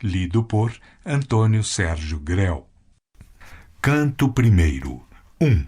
lido por Antônio Sérgio Grell. Canto primeiro. 1.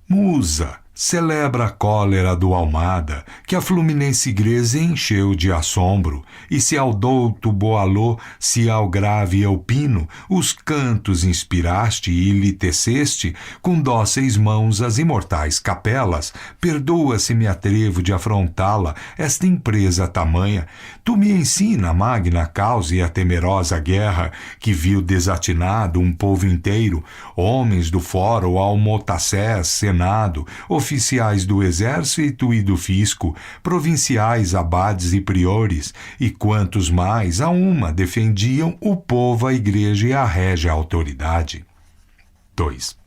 Musa, celebra a cólera do Almada, que a fluminense igreja encheu de assombro, e se ao douto Boalô, se ao grave Eupino, os cantos inspiraste e lhe teceste, com dóceis mãos as imortais capelas, perdoa se me atrevo de afrontá-la, esta empresa tamanha, tu me ensina a magna causa e a temerosa guerra, que viu desatinado um povo inteiro, homens do fórum ao Motacés, Senado, oficiais do exército e do fisco, provinciais, abades e priores, e quantos mais a uma defendiam o povo, a igreja e a régia autoridade. 2.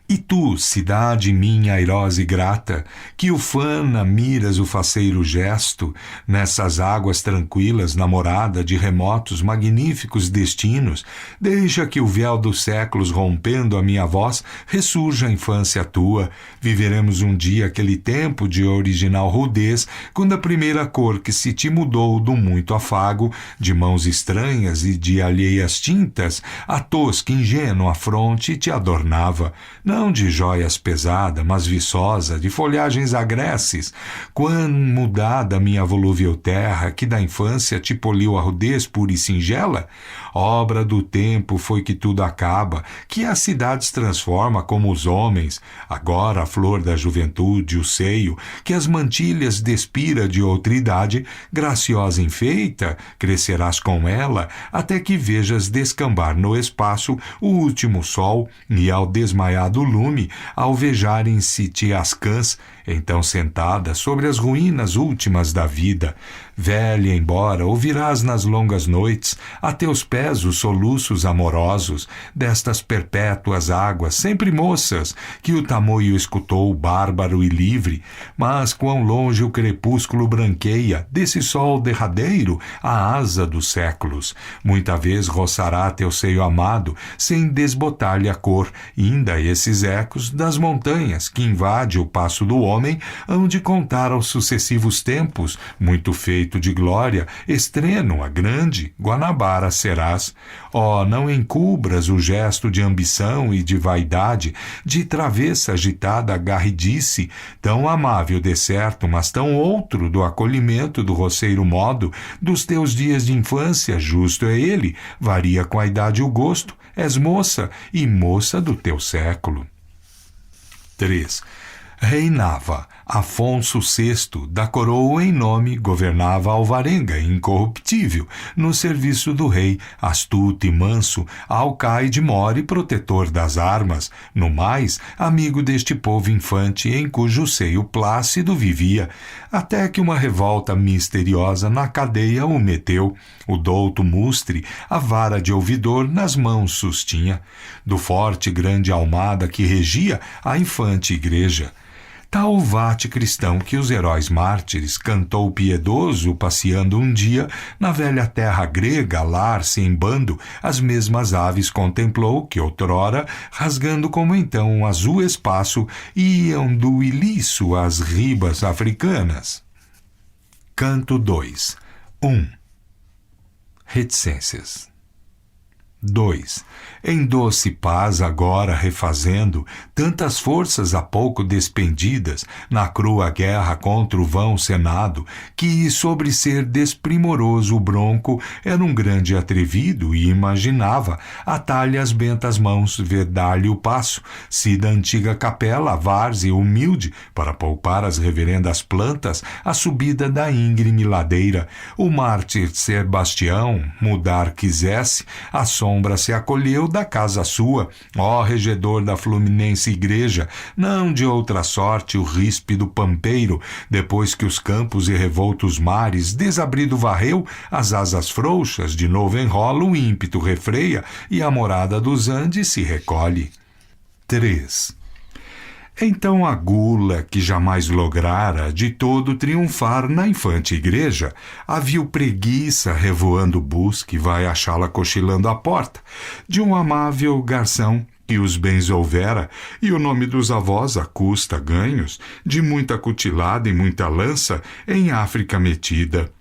E tu, cidade minha airosa e grata, que ufana miras o faceiro gesto, nessas águas tranquilas, namorada de remotos magníficos destinos, deixa que o véu dos séculos rompendo a minha voz, ressurja a infância tua, viveremos um dia aquele tempo de original rudez, quando a primeira cor que se te mudou do muito afago, de mãos estranhas e de alheias tintas, a tosca ingênua fronte te adornava, não de joias pesada, mas viçosa, de folhagens agresses, quão mudada minha volúvel terra, que da infância te poliu a rudez pura e singela, obra do tempo foi que tudo acaba, que as cidades transforma como os homens, agora a flor da juventude, o seio, que as mantilhas despira de outra idade, graciosa enfeita, crescerás com ela, até que vejas descambar no espaço o último sol, e ao desmaiado lume, alvejarem-se-te as cãs, então sentada sobre as ruínas últimas da vida, velha embora, ouvirás nas longas noites a teus pés os soluços amorosos destas perpétuas águas, sempre moças, que o tamoio escutou bárbaro e livre, mas quão longe o crepúsculo branqueia desse sol derradeiro a asa dos séculos, muita vez roçará teu seio amado, sem desbotar-lhe a cor, ainda esses ecos das montanhas que invade o passo do homem, hão de contar aos sucessivos tempos, muito feito de glória, estreno a grande Guanabara serás. Ó, não encubras o gesto de ambição e de vaidade, de travessa agitada garridice, tão amável de certo, mas tão outro do acolhimento do roceiro modo, dos teus dias de infância, justo é ele, varia com a idade o gosto, és moça e moça do teu século. 3. Reinava Afonso VI, da coroa em nome, governava Alvarenga, incorruptível, no serviço do rei, astuto e manso, alcaide mor e protetor das armas, no mais, amigo deste povo infante, em cujo seio plácido vivia, até que uma revolta misteriosa na cadeia o meteu, o douto Mustre, a vara de ouvidor nas mãos sustinha, do forte grande almada que regia a infante igreja. Tal vate cristão que os heróis mártires cantou piedoso, passeando um dia na velha terra grega, lar-se em bando, as mesmas aves contemplou que outrora, rasgando como então um azul espaço, iam do Ilício às ribas africanas. Canto 2. 1. Reticências. 2. Em doce paz agora refazendo tantas forças há pouco despendidas na crua guerra contra o vão senado, que sobre ser desprimoroso o bronco era um grande atrevido e imaginava atar-lhe as bentas mãos, vedar-lhe o passo, se da antiga capela a várzea humilde para poupar as reverendas plantas a subida da íngreme ladeira, o mártir Sebastião mudar quisesse, a sombra se acolheu da casa sua, ó regedor da fluminense igreja, não de outra sorte o ríspido pampeiro, depois que os campos e revoltos mares desabrido varreu, as asas frouxas de novo enrola, o ímpeto refreia e a morada dos Andes se recolhe. 3. Então a gula, que jamais lograra de todo triunfar na infante igreja, a viu preguiça revoando busca e vai achá-la cochilando à porta de um amável garção que os bens houvera, e o nome dos avós a custa ganhos, de muita cutilada e muita lança em África metida.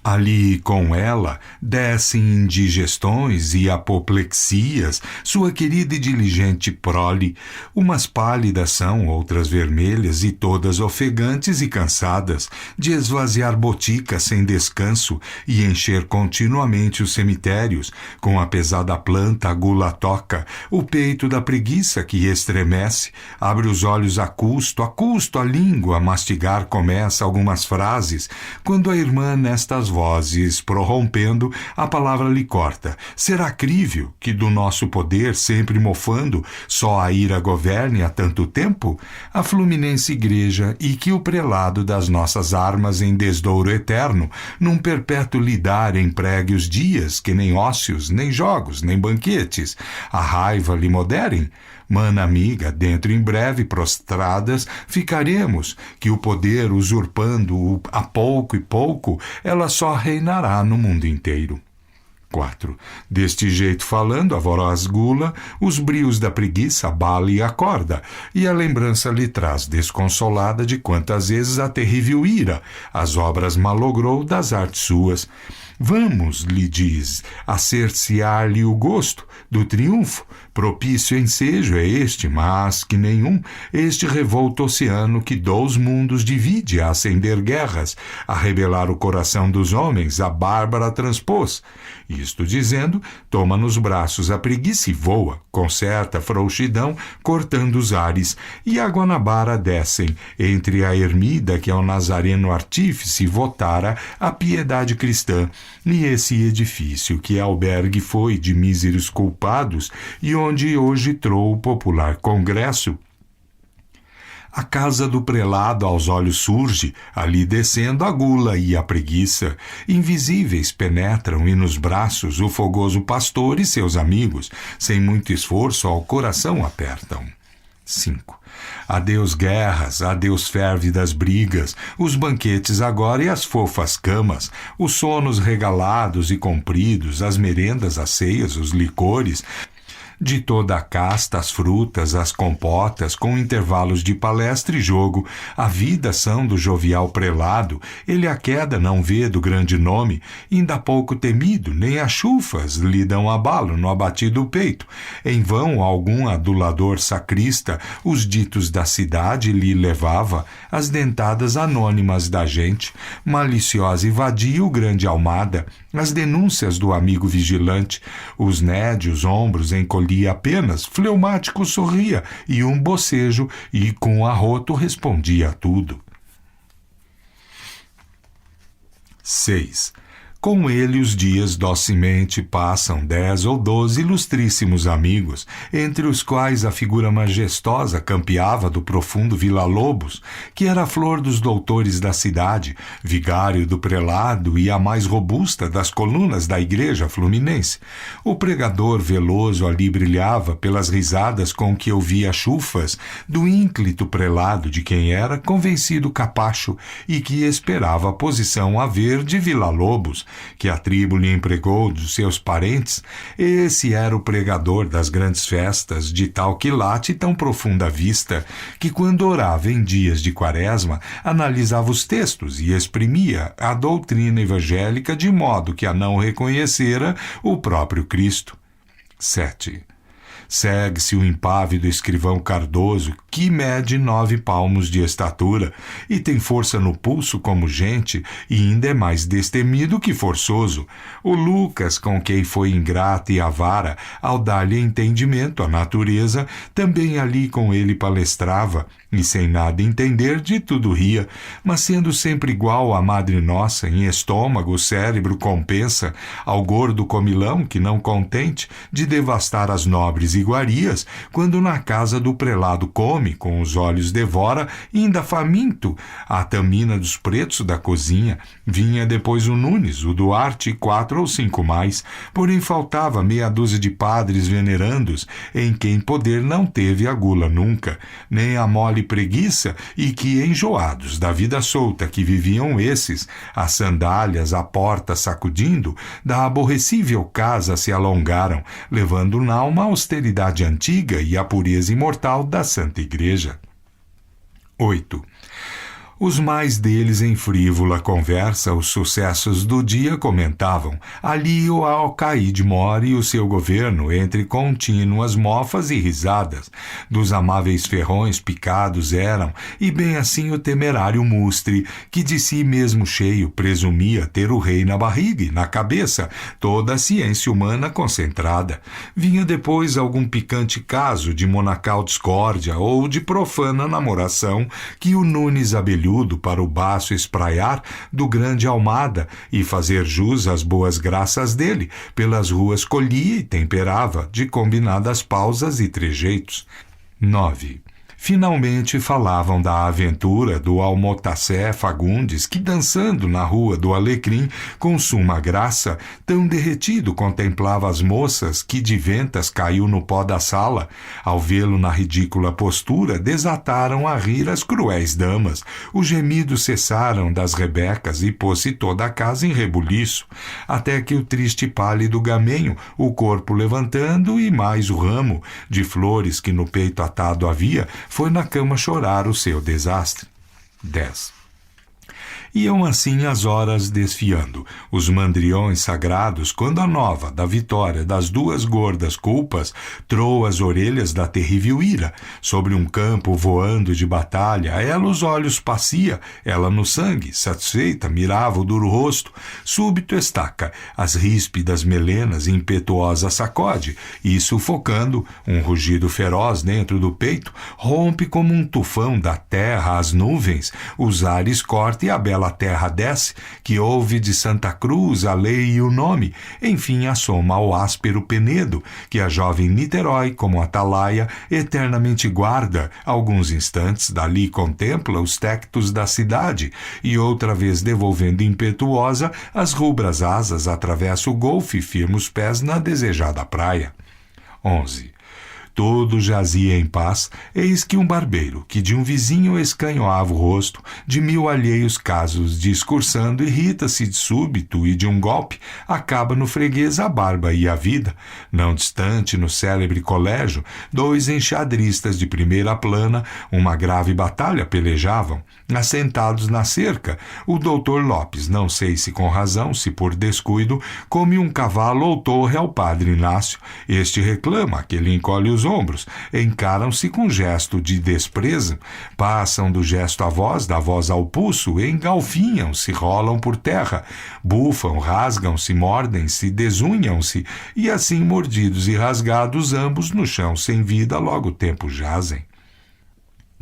Ali com ela descem indigestões e apoplexias, sua querida e diligente prole. Umas pálidas são, outras vermelhas, e todas ofegantes e cansadas, de esvaziar boticas sem descanso e encher continuamente os cemitérios, com a pesada planta a gula toca, o peito da preguiça que estremece, abre os olhos a custo a língua, a mastigar começa algumas frases, quando a irmã nestas vozes, prorrompendo, a palavra lhe corta. Será crível que do nosso poder, sempre mofando, só a ira governe há tanto tempo? A Fluminense Igreja e que o prelado das nossas armas em desdouro eterno, num perpétuo lidar empregue os dias, que nem ócios, nem jogos, nem banquetes, a raiva lhe moderem? Mana amiga, dentro em breve prostradas ficaremos, que o poder usurpando a pouco e pouco, ela só reinará no mundo inteiro. 4. Deste jeito falando, a voraz gula, os brios da preguiça abala e acorda, e a lembrança lhe traz desconsolada de quantas vezes a terrível ira as obras malogrou das artes suas. Vamos, lhe diz, a cercear-lhe o gosto do triunfo. Propício ensejo é este, mas que nenhum, este revolto oceano que dous mundos divide a acender guerras, a rebelar o coração dos homens, a bárbara transpôs. Isto dizendo, toma nos braços a preguiça e voa, com certa frouxidão, cortando os ares, e a Guanabara descem, entre a ermida que ao nazareno artífice votara a piedade cristã, e esse edifício que albergue foi de míseros culpados e onde hoje trou o popular congresso. A casa do prelado aos olhos surge, ali descendo a gula e a preguiça. Invisíveis penetram e nos braços o fogoso pastor e seus amigos, sem muito esforço ao coração apertam. 5. Adeus guerras, adeus férvidas brigas, os banquetes agora e as fofas camas, os sonos regalados e compridos, as merendas, as ceias, os licores, de toda a casta, as frutas, as compotas, com intervalos de palestra e jogo, a vida são do jovial prelado, ele a queda não vê do grande nome, ainda pouco temido, nem as chufas lhe dão abalo no abatido peito. Em vão algum adulador sacrista os ditos da cidade lhe levava, as dentadas anônimas da gente, maliciosa evadia o grande Almada, as denúncias do amigo vigilante, os nédios ombros encolhidos apenas, fleumático sorria e um bocejo, e com arroto respondia a tudo. 6. Com ele os dias docemente passam 10 ou 12 ilustríssimos amigos, entre os quais a figura majestosa campeava do profundo Villa-Lobos, que era a flor dos doutores da cidade, vigário do prelado e a mais robusta das colunas da igreja fluminense. O pregador veloso ali brilhava pelas risadas com que ouvia chufas do ínclito prelado de quem era convencido capacho e que esperava a posição a ver de Villa-Lobos, que a tribo lhe empregou dos seus parentes. Esse era o pregador das grandes festas, de tal quilate e tão profunda vista, que quando orava em dias de quaresma, analisava os textos e exprimia a doutrina evangélica de modo que a não reconhecera o próprio Cristo. 7. Segue-se o impávido escrivão Cardoso, que mede 9 palmos de estatura e tem força no pulso como gente e ainda é mais destemido que forçoso. O Lucas, com quem foi ingrata e avara, ao dar-lhe entendimento à natureza, também ali com ele palestrava, e sem nada entender de tudo ria, mas sendo sempre igual à Madre Nossa, em estômago o cérebro compensa ao gordo comilão que não contente de devastar as nobres iguarias, quando na casa do prelado come, com os olhos devora, ainda faminto, a tamina dos pretos da cozinha, vinha depois o Nunes, o Duarte e 4 ou 5 mais, porém faltava meia dúzia de padres venerandos, em quem poder não teve a gula nunca, nem a mole preguiça, e que, enjoados da vida solta que viviam esses, as sandálias à porta sacudindo, da aborrecível casa se alongaram, levando n'alma a austeridade antiga e a pureza imortal da Santa Igreja. 8. Os mais deles, em frívola conversa, os sucessos do dia comentavam. Ali o Alcaide mora e o seu governo, entre contínuas mofas e risadas. Dos amáveis ferrões picados eram, e bem assim o temerário Mustre, que de si mesmo cheio presumia ter o rei na barriga e na cabeça, toda a ciência humana concentrada. Vinha depois algum picante caso de monacal discórdia ou de profana namoração que o Nunes abelhudo para o baço espraiar do grande Almada e fazer jus às boas graças dele, pelas ruas colhia e temperava, de combinadas pausas e trejeitos. 9. Finalmente falavam da aventura do Almotacé Fagundes, que dançando na rua do Alecrim, com suma graça, tão derretido contemplava as moças que de ventas caiu no pó da sala. Ao vê-lo na ridícula postura, desataram a rir as cruéis damas. Os gemidos cessaram das rebecas e pôs-se toda a casa em rebuliço, até que o triste pálido gamenho, o corpo levantando e mais o ramo de flores que no peito atado havia, foi na cama chorar o seu desastre. 10. Iam assim as horas desfiando, os mandriões sagrados, quando a nova da vitória das duas gordas culpas troou as orelhas da terrível ira. Sobre um campo voando de batalha, ela os olhos passia, ela no sangue, satisfeita, mirava o duro rosto. Súbito estaca as ríspidas melenas, impetuosa sacode, e sufocando, um rugido feroz dentro do peito, rompe como um tufão da terra às nuvens, os ares corta e a bela terra desce, que ouve de Santa Cruz a lei e o nome, enfim assoma ao áspero Penedo, que a jovem Niterói, como atalaia, eternamente guarda, alguns instantes dali contempla os tectos da cidade, e outra vez devolvendo impetuosa, as rubras asas atravessa o golfo e firma os pés na desejada praia. 11. Tudo jazia em paz, eis que um barbeiro, que de um vizinho escanhoava o rosto, de mil alheios casos discursando, irrita-se de súbito e de um golpe, acaba no freguês a barba e a vida. Não distante, no célebre colégio, dois enxadristas de primeira plana, uma grave batalha pelejavam. Assentados na cerca, o doutor Lopes, não sei se com razão, se por descuido, come um cavalo ou torre ao padre Inácio. Este reclama, aquele encolhe os ombros, encaram-se com gesto de desprezo, passam do gesto à voz, da voz ao pulso, engalfinham-se, rolam por terra, bufam, rasgam-se, mordem-se, desunham-se, e assim mordidos e rasgados ambos no chão sem vida logo tempo jazem.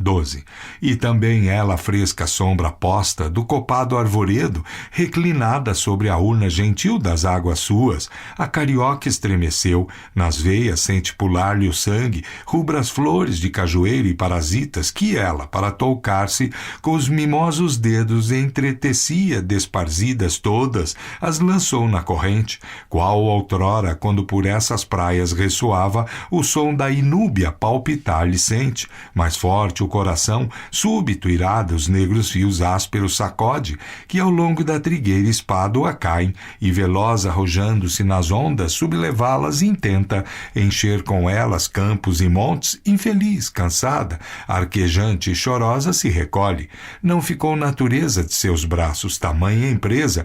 12. E também ela, fresca sombra posta do copado arvoredo, reclinada sobre a urna gentil das águas suas, a carioca estremeceu, nas veias sente pular-lhe o sangue, rubras flores de cajueiro e parasitas que ela, para toucar-se, com os mimosos dedos entretecia, desparzidas todas, as lançou na corrente, qual outrora, quando por essas praias ressoava, o som da inúbia palpitar-lhe sente, mais forte o coração, súbito irado os negros fios ásperos sacode, que ao longo da trigueira espádua caem, e veloz arrojando-se nas ondas, sublevá-las intenta, encher com elas campos e montes, infeliz, cansada, arquejante e chorosa se recolhe. Não ficou natureza de seus braços tamanha empresa,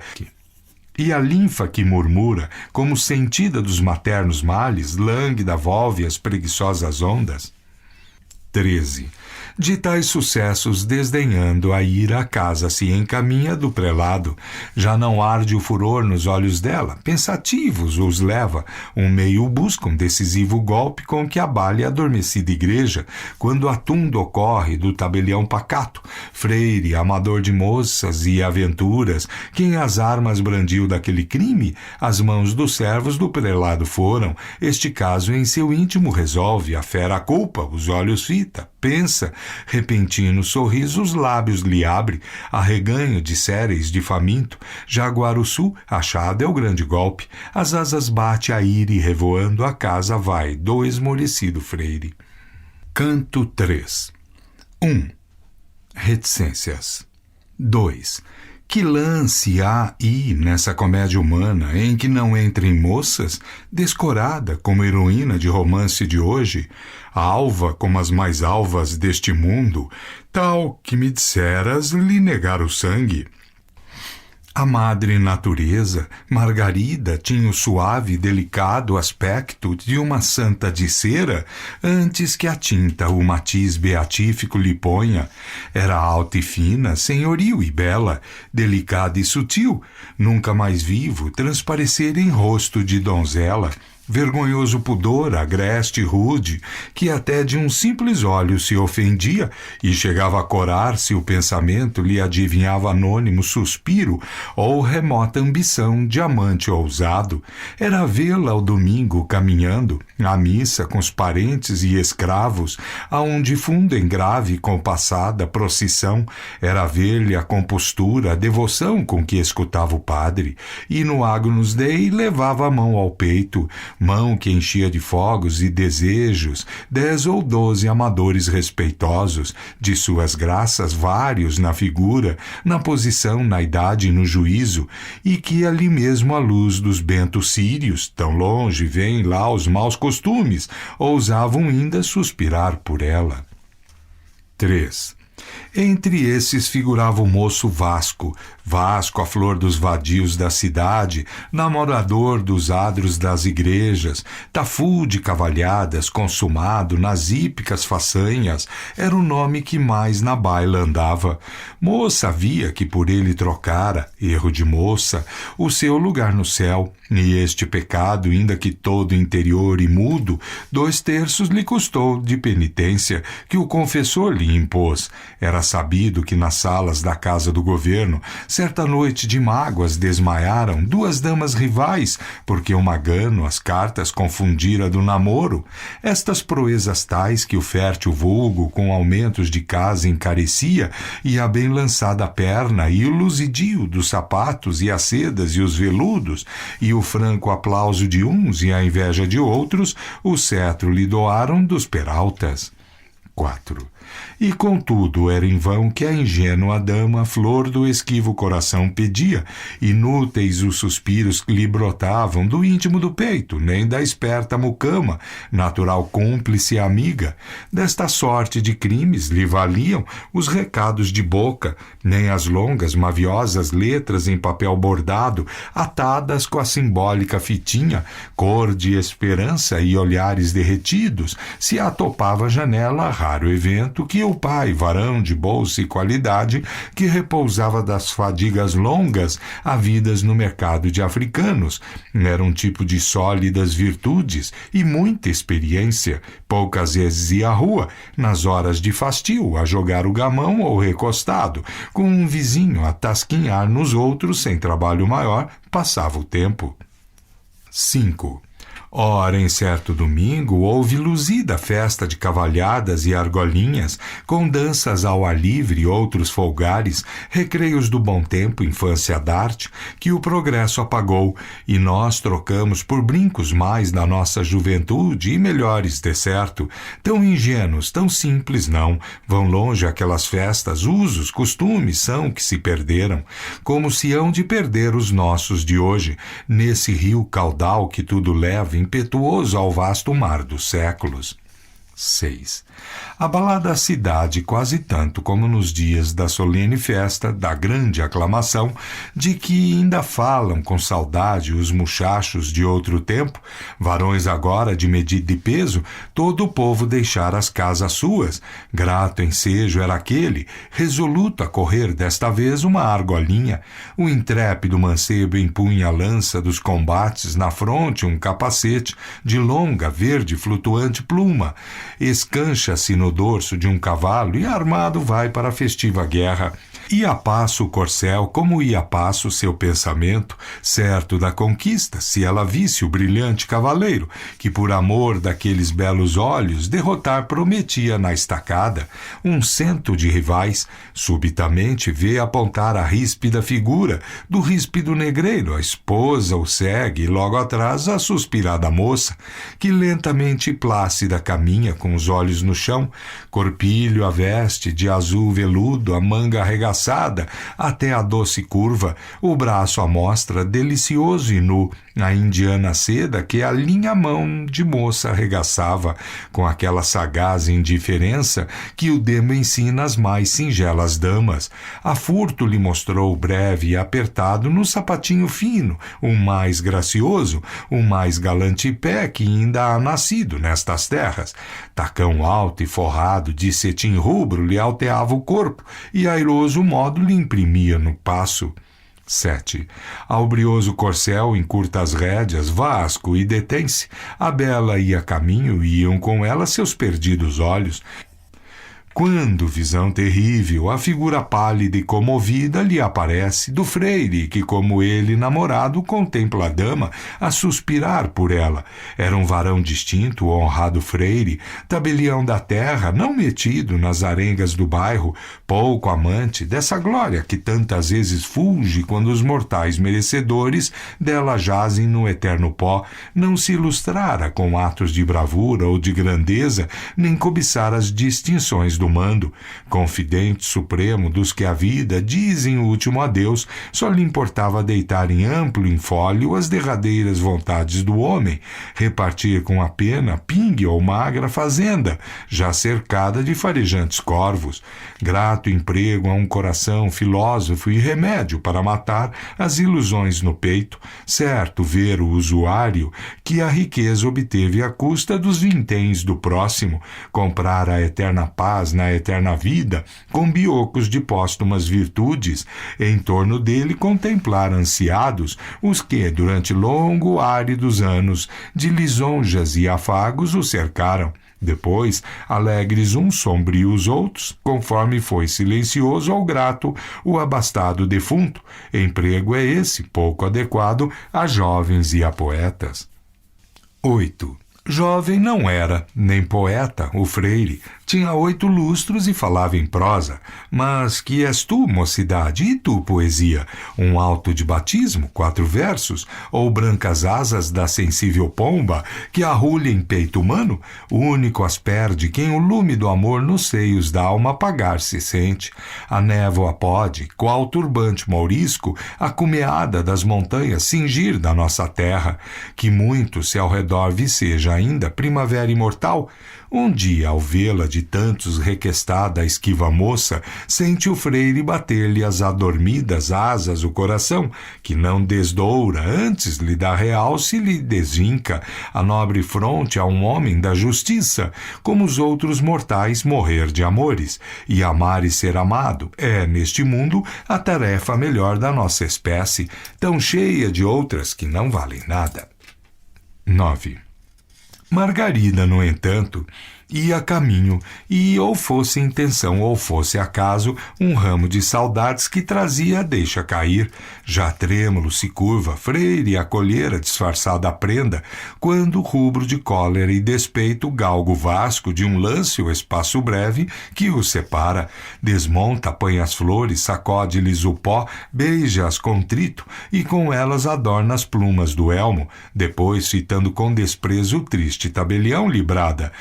e a linfa que murmura, como sentida dos maternos males, lânguida volve as preguiçosas ondas. 13. De tais sucessos, desdenhando a ira, a casa se encaminha do prelado. Já não arde o furor nos olhos dela, pensativos os leva, um meio busca, um decisivo golpe com que abale a adormecida igreja, quando atundo ocorre do tabelião pacato, freire, amador de moças e aventuras, quem as armas brandiu daquele crime, as mãos dos servos do prelado foram, este caso em seu íntimo resolve, a fera culpa, os olhos fita, pensa, repentino sorriso os lábios lhe abre, arreganho de séreis de faminto, Jaguaruçu, achado é o grande golpe, as asas bate a ira e revoando a casa vai do esmorecido freire. Canto 3. 1. Reticências. 2. Que lance há nessa comédia humana em que não entrem moças, descorada como heroína de romance de hoje, alva como as mais alvas deste mundo, tal que me disseras lhe negar o sangue. A madre natureza, Margarida, tinha o suave e delicado aspecto de uma santa de cera antes que a tinta o matiz beatífico lhe ponha. Era alta e fina, senhoril e bela, delicada e sutil, nunca mais vivo transparecer em rosto de donzela. Vergonhoso pudor, agreste e rude, que até de um simples olho se ofendia e chegava a corar se o pensamento lhe adivinhava anônimo suspiro ou remota ambição de amante ousado. Era vê-la ao domingo caminhando, à missa com os parentes e escravos, a um defunto em grave e compassada procissão. Era ver-lhe a compostura, a devoção com que escutava o padre, e no Agnus Dei levava a mão ao peito, mão que enchia de fogos e desejos 10 ou 12 amadores respeitosos, de suas graças vários na figura, na posição, na idade e no juízo, e que ali mesmo à luz dos bentos sírios, tão longe vêm lá os maus costumes, ousavam ainda suspirar por ela. 3. Entre esses figurava o moço Vasco, a flor dos vadios da cidade, namorador dos adros das igrejas, tafu de cavalhadas, consumado nas hípicas façanhas, era o nome que mais na baila andava. Moça havia que por ele trocara, erro de moça, o seu lugar no céu, e este pecado, ainda que todo interior e mudo, 2/3 lhe custou de penitência que o confessor lhe impôs. Era sabido que nas salas da casa do governo, certa noite de mágoas desmaiaram 2 damas rivais, porque o magano as cartas confundira do namoro. Estas proezas tais que o fértil vulgo com aumentos de casa encarecia, e a bem lançada perna e o luzidio dos sapatos e as sedas e os veludos, e o franco aplauso de uns e a inveja de outros, o cetro lhe doaram dos peraltas. 4. E contudo era em vão que a ingênua dama, flor do esquivo coração, pedia. Inúteis os suspiros que lhe brotavam do íntimo do peito, nem da esperta mucama, natural cúmplice e amiga. Desta sorte de crimes lhe valiam os recados de boca, nem as longas, maviosas letras em papel bordado, atadas com a simbólica fitinha, cor de esperança e olhares derretidos, se atopava a janela, raro evento que o pai, varão de bolsa e qualidade, que repousava das fadigas longas havidas no mercado de africanos, era um tipo de sólidas virtudes e muita experiência. Poucas vezes ia à rua, nas horas de fastio, a jogar o gamão ou recostado, com um vizinho a tasquinhar nos outros sem trabalho maior, passava o tempo. 5. Ora, em certo domingo, houve luzida festa de cavalhadas e argolinhas, com danças ao ar livre e outros folgares, recreios do bom tempo, infância d'arte, que o progresso apagou, e nós trocamos por brincos mais da nossa juventude e melhores, de certo. Tão ingênuos, tão simples, não. Vão longe aquelas festas, usos, costumes são que se perderam, como se hão de perder os nossos de hoje, nesse rio caudal que tudo leva impetuoso ao vasto mar dos séculos. 6. Abalada a cidade quase tanto como nos dias da solene festa, da grande aclamação, de que ainda falam com saudade os muchachos de outro tempo, varões agora de medida e peso, todo o povo deixara as casas suas. Grato ensejo era aquele, resoluto a correr desta vez uma argolinha. O intrépido mancebo empunha a lança dos combates, na fronte um capacete de longa, verde, flutuante pluma. Escancha-se no dorso de um cavalo e armado vai para a festiva guerra. Ia a passo o corcel, como ia a passo seu pensamento, certo da conquista, se ela visse o brilhante cavaleiro, que por amor daqueles belos olhos derrotar prometia na estacada 100 de rivais. Subitamente vê apontar a ríspida figura do ríspido negreiro, a esposa o segue e logo atrás a suspirada moça, que lentamente e plácida caminha com os olhos no chão, corpíleo a veste de azul veludo, a manga arregaçada entrelaçada até a doce curva, o braço à mostra, delicioso e nu, a indiana seda que a linha mão de moça arregaçava, com aquela sagaz indiferença que o demo ensina às mais singelas damas. A furto lhe mostrou breve e apertado no sapatinho fino, o mais gracioso, o mais galante pé que ainda há nascido nestas terras. Tacão alto e forrado de cetim rubro lhe alteava o corpo e airoso modo lhe imprimia no passo. 7. Ao brioso corcel em curtas rédeas, vasco e detém-se. A bela ia a caminho e iam com ela seus perdidos olhos. Quando, visão terrível, a figura pálida e comovida lhe aparece do freire, que, como ele, namorado, contempla a dama a suspirar por ela. Era um varão distinto, o honrado freire, tabelião da terra, não metido nas arengas do bairro, pouco amante dessa glória que tantas vezes fulge quando os mortais merecedores dela jazem no eterno pó, não se ilustrara com atos de bravura ou de grandeza, nem cobiçar as distinções do mando, confidente supremo dos que a vida dizem o último adeus, só lhe importava deitar em amplo infólio as derradeiras vontades do homem, repartir com a pena, pingue ou magra fazenda, já cercada de farejantes corvos, grato emprego a um coração filósofo e remédio para matar as ilusões no peito, certo ver o usuário que a riqueza obteve à custa dos vinténs do próximo, comprar a eterna paz na eterna vida, com biocos de póstumas virtudes, em torno dele contemplar ansiados os que, durante longo áridos anos de lisonjas e afagos, o cercaram. Depois, alegres uns, sombrios outros, conforme foi silencioso ou grato o abastado defunto. Emprego é esse, pouco adequado a jovens e a poetas. 8. Jovem não era, nem poeta, o freire. Tinha 8 lustros e falava em prosa. Mas que és tu, mocidade, e tu, poesia? Um alto de batismo, 4 versos? Ou brancas asas da sensível pomba, que arrulha em peito humano? O único as perde quem o lume do amor nos seios da alma apagar se sente. A névoa pode, qual turbante mourisco, a cumeada das montanhas cingir da nossa terra. Que muito se ao redor viceja ainda primavera imortal. Um dia, ao vê-la de tantos requestada a esquiva moça, sente o freire bater-lhe as adormidas asas o coração, que não desdoura, antes lhe dá realce e lhe desvinca a nobre fronte a um homem da justiça, como os outros mortais morrer de amores, e amar e ser amado é, neste mundo, a tarefa melhor da nossa espécie, tão cheia de outras que não valem nada. 9. Margarida, no entanto, ia a caminho e, ou fosse intenção ou fosse acaso, um ramo de saudades que trazia deixa cair. Já trêmulo se curva, freire acolhera disfarçada a prenda, quando rubro de cólera e despeito galgo vasco de um lance o espaço breve que o separa. Desmonta, apanha as flores, sacode-lhes o pó, beija-as contrito e com elas adorna as plumas do elmo. Depois, fitando com desprezo o triste tabelião, librada.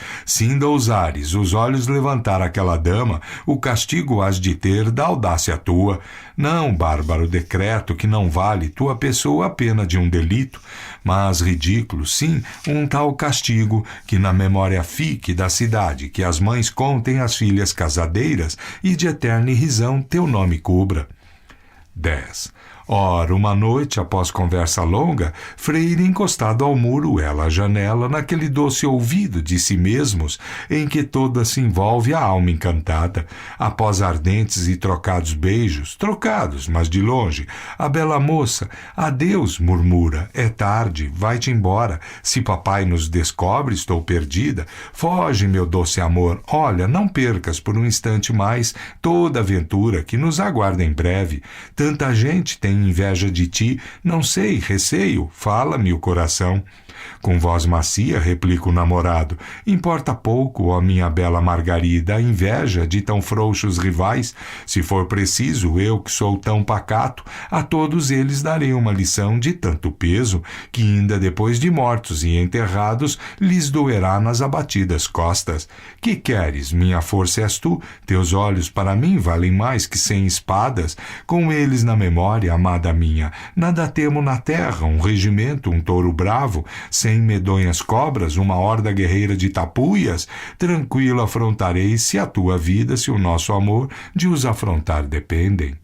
Ainda ousares os olhos levantar aquela dama, o castigo has de ter da audácia tua. Não, bárbaro decreto, que não vale tua pessoa a pena de um delito, mas ridículo, sim, um tal castigo, que na memória fique da cidade, que as mães contem às filhas casadeiras, e de eterna irrisão teu nome cubra. 10. Ora, uma noite, após conversa longa, freire encostado ao muro, ela à janela, naquele doce ouvido de si mesmos, em que toda se envolve a alma encantada. Após ardentes e trocados beijos, trocados, mas de longe, a bela moça, adeus, murmura, é tarde, vai-te embora. Se papai nos descobre, estou perdida. Foge, meu doce amor, olha, não percas por um instante mais toda a aventura que nos aguarda em breve. Tanta gente tem tem inveja de ti, não sei, receio, fala-me o coração. Com voz macia replica o namorado: importa pouco, ó minha bela Margarida, a inveja de tão frouxos rivais. Se for preciso, eu que sou tão pacato, a todos eles darei uma lição de tanto peso, que ainda depois de mortos e enterrados, lhes doerá nas abatidas costas. Que queres? Minha força és tu, teus olhos para mim valem mais que 100 espadas. Com eles na memória, amada minha, nada temo na terra, um regimento, um touro bravo, 100 medonhas cobras, uma horda guerreira de tapuias. Tranquilo afrontarei se a tua vida, se o nosso amor de os afrontar dependem.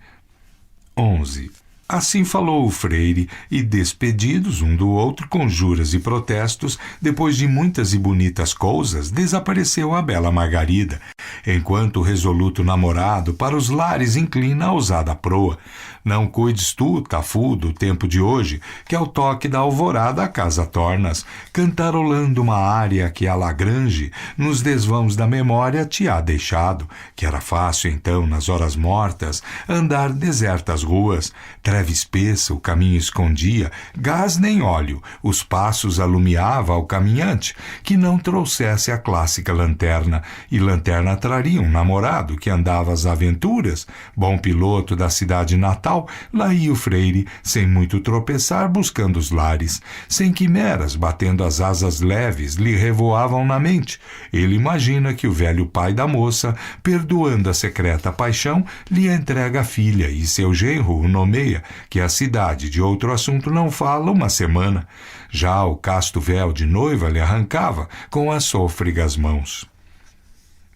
11. Assim falou o freire, e despedidos um do outro com juras e protestos, depois de muitas e bonitas coisas, desapareceu a bela Margarida, enquanto o resoluto namorado para os lares inclina a ousada proa. Não cuides tu, Tafu, do tempo de hoje, que ao toque da alvorada a casa tornas, cantarolando uma área que a Lagrange, nos desvãos da memória, te há deixado, que era fácil então, nas horas mortas, andar desertas ruas, treve espessa o caminho escondia, gás nem óleo, os passos alumiava ao caminhante, que não trouxesse a clássica lanterna, e lanterna traria um namorado que andava às aventuras, bom piloto da cidade natal. Lá ia o freire, sem muito tropeçar, buscando os lares. Sem quimeras, batendo as asas leves, lhe revoavam na mente. Ele imagina que o velho pai da moça, perdoando a secreta paixão, lhe entrega a filha e seu genro o nomeia, que a cidade de outro assunto não fala uma semana. Já o casto véu de noiva lhe arrancava com as sôfregas mãos.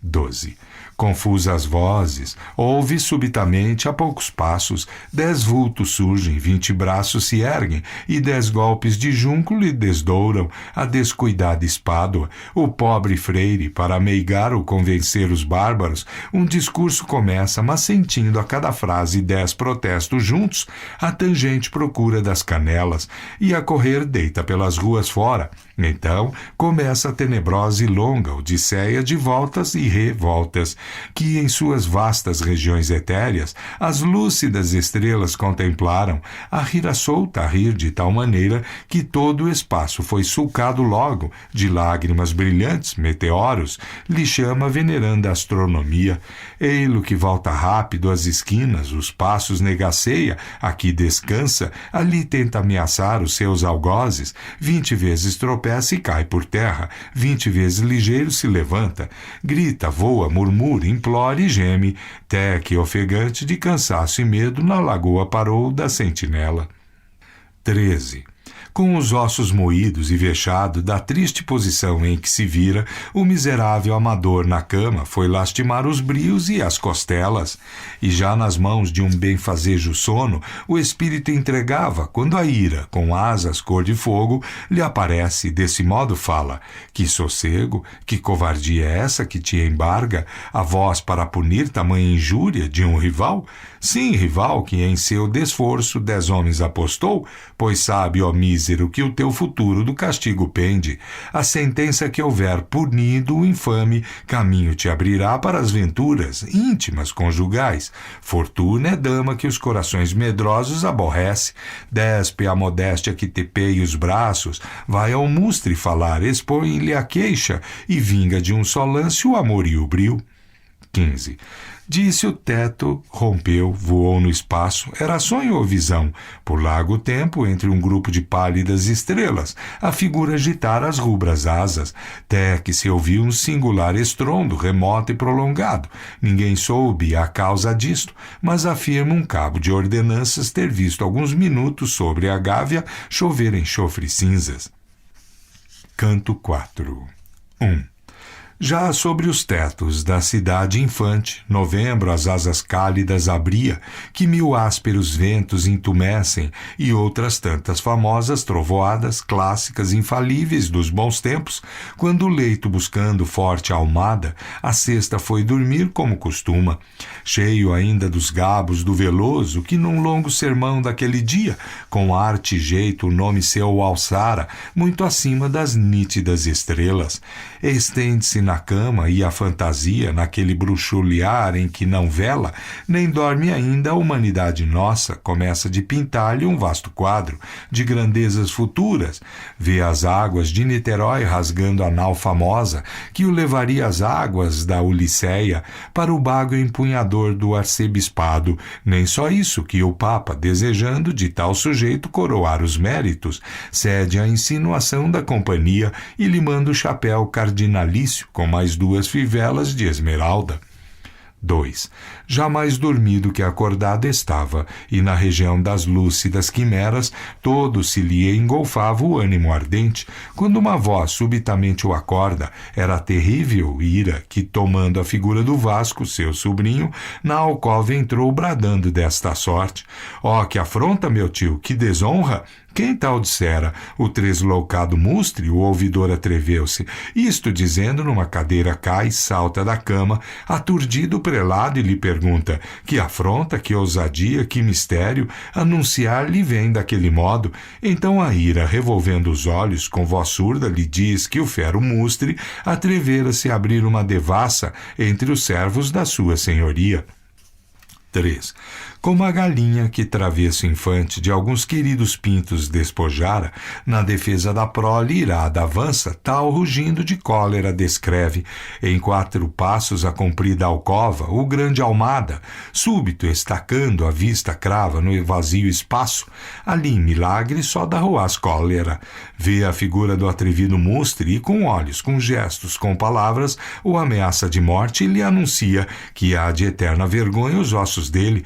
12. Confusas vozes, ouve subitamente a poucos passos, 10 vultos surgem, 20 braços se erguem, e 10 golpes de junco lhe desdouram a descuidada espádua. O pobre freire, para ameigar ou convencer os bárbaros, um discurso começa, mas sentindo a cada frase 10 protestos juntos, a tangente procura das canelas, e a correr deita pelas ruas fora. Então começa a tenebrosa e longa odisseia de voltas e revoltas, que em suas vastas regiões etéreas as lúcidas estrelas contemplaram, a rir à solta, a rir de tal maneira que todo o espaço foi sulcado logo de lágrimas brilhantes, meteoros, lhe chama veneranda astronomia. Ei-lo que volta rápido às esquinas, os passos negaceia, aqui descansa, ali tenta ameaçar os seus algozes, 20 vezes tropeça e cai por terra, 20 vezes ligeiro se levanta, grita, voa, murmura, implore e geme, até que ofegante de cansaço e medo na lagoa parou da sentinela. 13. Com os ossos moídos e vexado da triste posição em que se vira, o miserável amador na cama foi lastimar os brios e as costelas, e já nas mãos de um benfazejo sono o espírito entregava, quando a ira, com asas cor de fogo, lhe aparece e desse modo fala: que sossego, que covardia é essa que te embarga, a voz para punir tamanha injúria de um rival? Sim, rival que em seu desforço 10 homens apostou, pois sabe, ó mísero, que o teu futuro do castigo pende. A sentença que houver punido o infame, caminho te abrirá para as venturas íntimas conjugais. Fortuna é dama que os corações medrosos aborrece. Despe a modéstia que tepeia os braços, vai ao mustre falar, expõe-lhe a queixa e vinga de um só lance o amor e o bril. 15. Disse o teto, rompeu, voou no espaço, era sonho ou visão? Por largo tempo, entre um grupo de pálidas estrelas, a figura agitara as rubras asas, até que se ouviu um singular estrondo, remoto e prolongado. Ninguém soube a causa disto, mas afirma um cabo de ordenanças ter visto alguns minutos sobre a Gávea chover enxofre e cinzas. Canto 4. 1. Já sobre os tetos da cidade infante, novembro as asas cálidas abria, que 1000 ásperos ventos intumescem, e outras tantas famosas trovoadas, clássicas, infalíveis dos bons tempos, quando o leito buscando forte almada, a cesta foi dormir como costuma, cheio ainda dos gabos do Veloso, que num longo sermão daquele dia, com arte e jeito o nome seu alçara, muito acima das nítidas estrelas. Estende-se na cama e a fantasia, naquele bruxulear em que não vela, nem dorme ainda a humanidade nossa, começa de pintar-lhe um vasto quadro de grandezas futuras. Vê as águas de Niterói rasgando a nau famosa, que o levaria às águas da Uliceia, para o bago empunhador do arcebispado. Nem só isso, que o Papa, desejando de tal sujeito coroar os méritos, cede à insinuação da companhia e lhe manda o chapéu cardinalício com mais 2 fivelas de esmeralda. 2. Jamais dormido que acordado estava, e na região das lúcidas quimeras todo se lhe engolfava o ânimo ardente, quando uma voz subitamente o acorda. Era a terrível ira que, tomando a figura do Vasco, seu sobrinho, na alcova entrou bradando desta sorte: ó, que afronta, meu tio, que desonra! Quem tal dissera? O tresloucado mustre, o ouvidor atreveu-se. Isto dizendo, numa cadeira cai, salta da cama, aturdido o prelado, e lhe pergunta: que afronta, que ousadia, que mistério, anunciar-lhe vem daquele modo? Então a ira, revolvendo os olhos, com voz surda, lhe diz que o fero mustre atrevera-se a abrir uma devassa entre os servos da sua senhoria. 3. Como a galinha que travesso infante de alguns queridos pintos despojara, na defesa da prole irada avança, tal rugindo de cólera descreve, em 4 passos a comprida alcova, o grande almada, súbito estacando a vista crava no vazio espaço, ali em milagre só da ruaz cólera, vê a figura do atrevido mustre e com olhos, com gestos, com palavras, o ameaça de morte e lhe anuncia que há de eterna vergonha os ossos dele,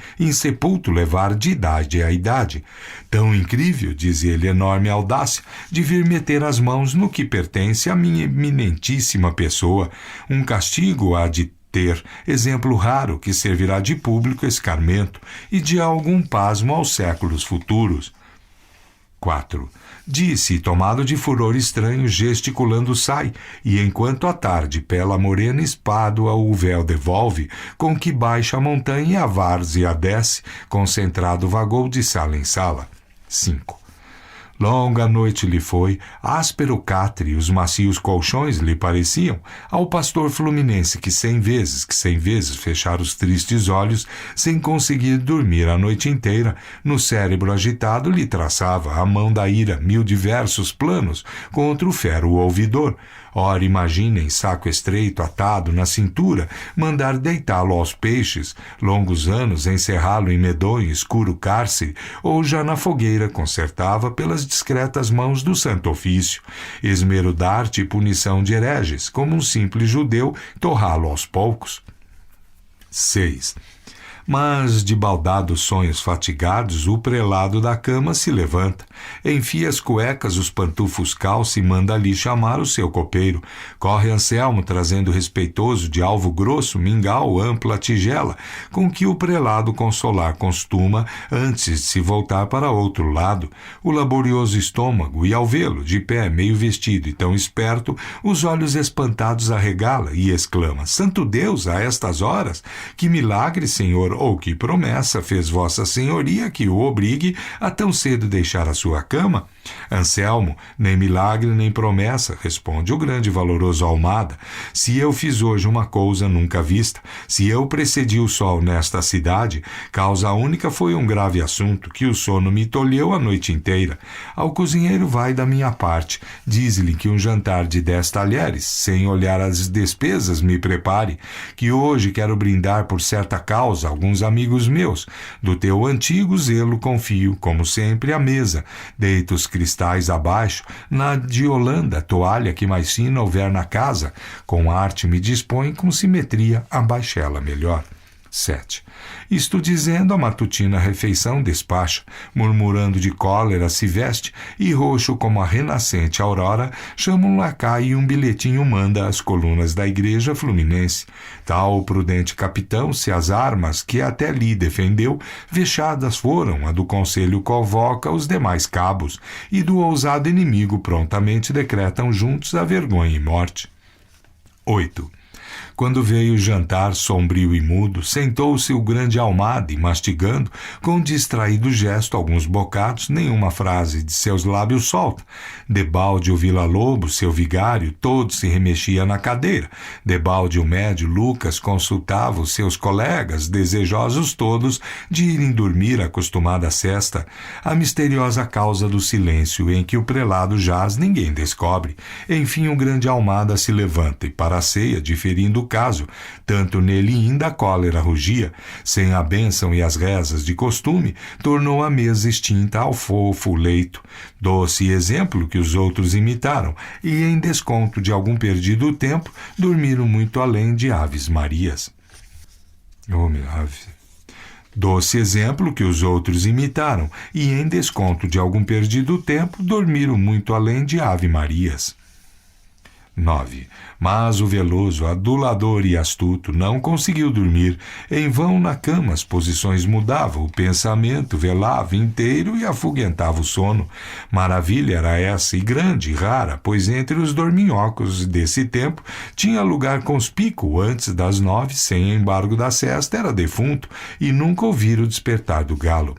sepulto levar de idade a idade. Tão incrível, diz ele, enorme audácia, de vir meter as mãos no que pertence à minha eminentíssima pessoa. Um castigo há de ter, exemplo raro que servirá de público escarmento e de algum pasmo aos séculos futuros. 4. Disse, tomado de furor estranho, gesticulando sai, e enquanto a tarde pela morena espádua o véu devolve, com que baixa a montanha e a várzea desce, concentrado vagou de sala em sala. 5. Longa noite lhe foi, áspero catre, os macios colchões lhe pareciam, ao pastor fluminense que 100 vezes fechara os tristes olhos, sem conseguir dormir a noite inteira, no cérebro agitado lhe traçava a mão da ira 1000 diversos planos contra o fero ouvidor. Ora, imaginem, saco estreito atado na cintura, mandar deitá-lo aos peixes, longos anos encerrá-lo em medonho escuro cárcere, ou já na fogueira consertava pelas discretas mãos do santo ofício, esmero d'arte e punição de hereges, como um simples judeu, torrá-lo aos poucos. 6. Mas, de baldados sonhos fatigados, o prelado da cama se levanta, enfia as cuecas, os pantufos calça e manda ali chamar o seu copeiro. Corre Anselmo, trazendo respeitoso de alvo grosso, mingau, ampla tigela, com que o prelado consolar costuma antes de se voltar para outro lado. O laborioso estômago, e ao vê-lo, de pé, meio vestido e tão esperto, os olhos espantados arregala e exclama: Santo Deus, a estas horas? Que milagre, senhor! Ou que promessa fez vossa senhoria que o obrigue a tão cedo deixar a sua cama? Anselmo, nem milagre nem promessa, responde o grande e valoroso Almada. Se eu fiz hoje uma coisa nunca vista, se eu precedi o sol nesta cidade, causa única foi um grave assunto, que o sono me tolheu a noite inteira. Ao cozinheiro vai da minha parte, diz-lhe que um jantar de 10 talheres, sem olhar as despesas, me prepare, que hoje quero brindar por certa causa alguns amigos meus. Do teu antigo zelo confio, como sempre, à mesa. Deito os cristais abaixo, na de Holanda, toalha que mais fina houver na casa. Com arte me dispõe, com simetria, a baixela melhor. 7. Isto dizendo, a matutina refeição despacha, murmurando de cólera se veste, e roxo como a renascente aurora, chama um lacaio e um bilhetinho manda às colunas da igreja fluminense. Tal o prudente capitão, se as armas que até lhe defendeu, vexadas foram, a do conselho convoca os demais cabos, e do ousado inimigo prontamente decretam juntos a vergonha e morte. 8. Quando veio jantar sombrio e mudo, sentou-se o grande Almada e, mastigando, com distraído gesto alguns bocados, nenhuma frase de seus lábios solta. Debalde o Villa-Lobos, seu vigário, todo se remexia na cadeira. Debalde o médio Lucas consultava os seus colegas, desejosos todos de irem dormir acostumada cesta. A misteriosa causa do silêncio em que o prelado jaz ninguém descobre. Enfim, o grande Almada se levanta e para a ceia, diferindo o caso, tanto nele ainda a cólera rugia, sem a bênção e as rezas de costume, tornou a mesa extinta ao fofo leito, doce exemplo que os outros imitaram, e em desconto de algum perdido tempo, dormiram muito além de Aves Marias. Doce exemplo que os outros imitaram, e em desconto de algum perdido tempo, dormiram muito além de Ave Marias. 9. Mas o Veloso, adulador e astuto, não conseguiu dormir. Em vão na cama as posições mudava, o pensamento velava inteiro e afuguentava o sono. Maravilha era essa, e grande e rara, pois entre os dorminhocos desse tempo tinha lugar conspícuo antes das 9, sem embargo da sesta, era defunto, e nunca ouvira o despertar do galo.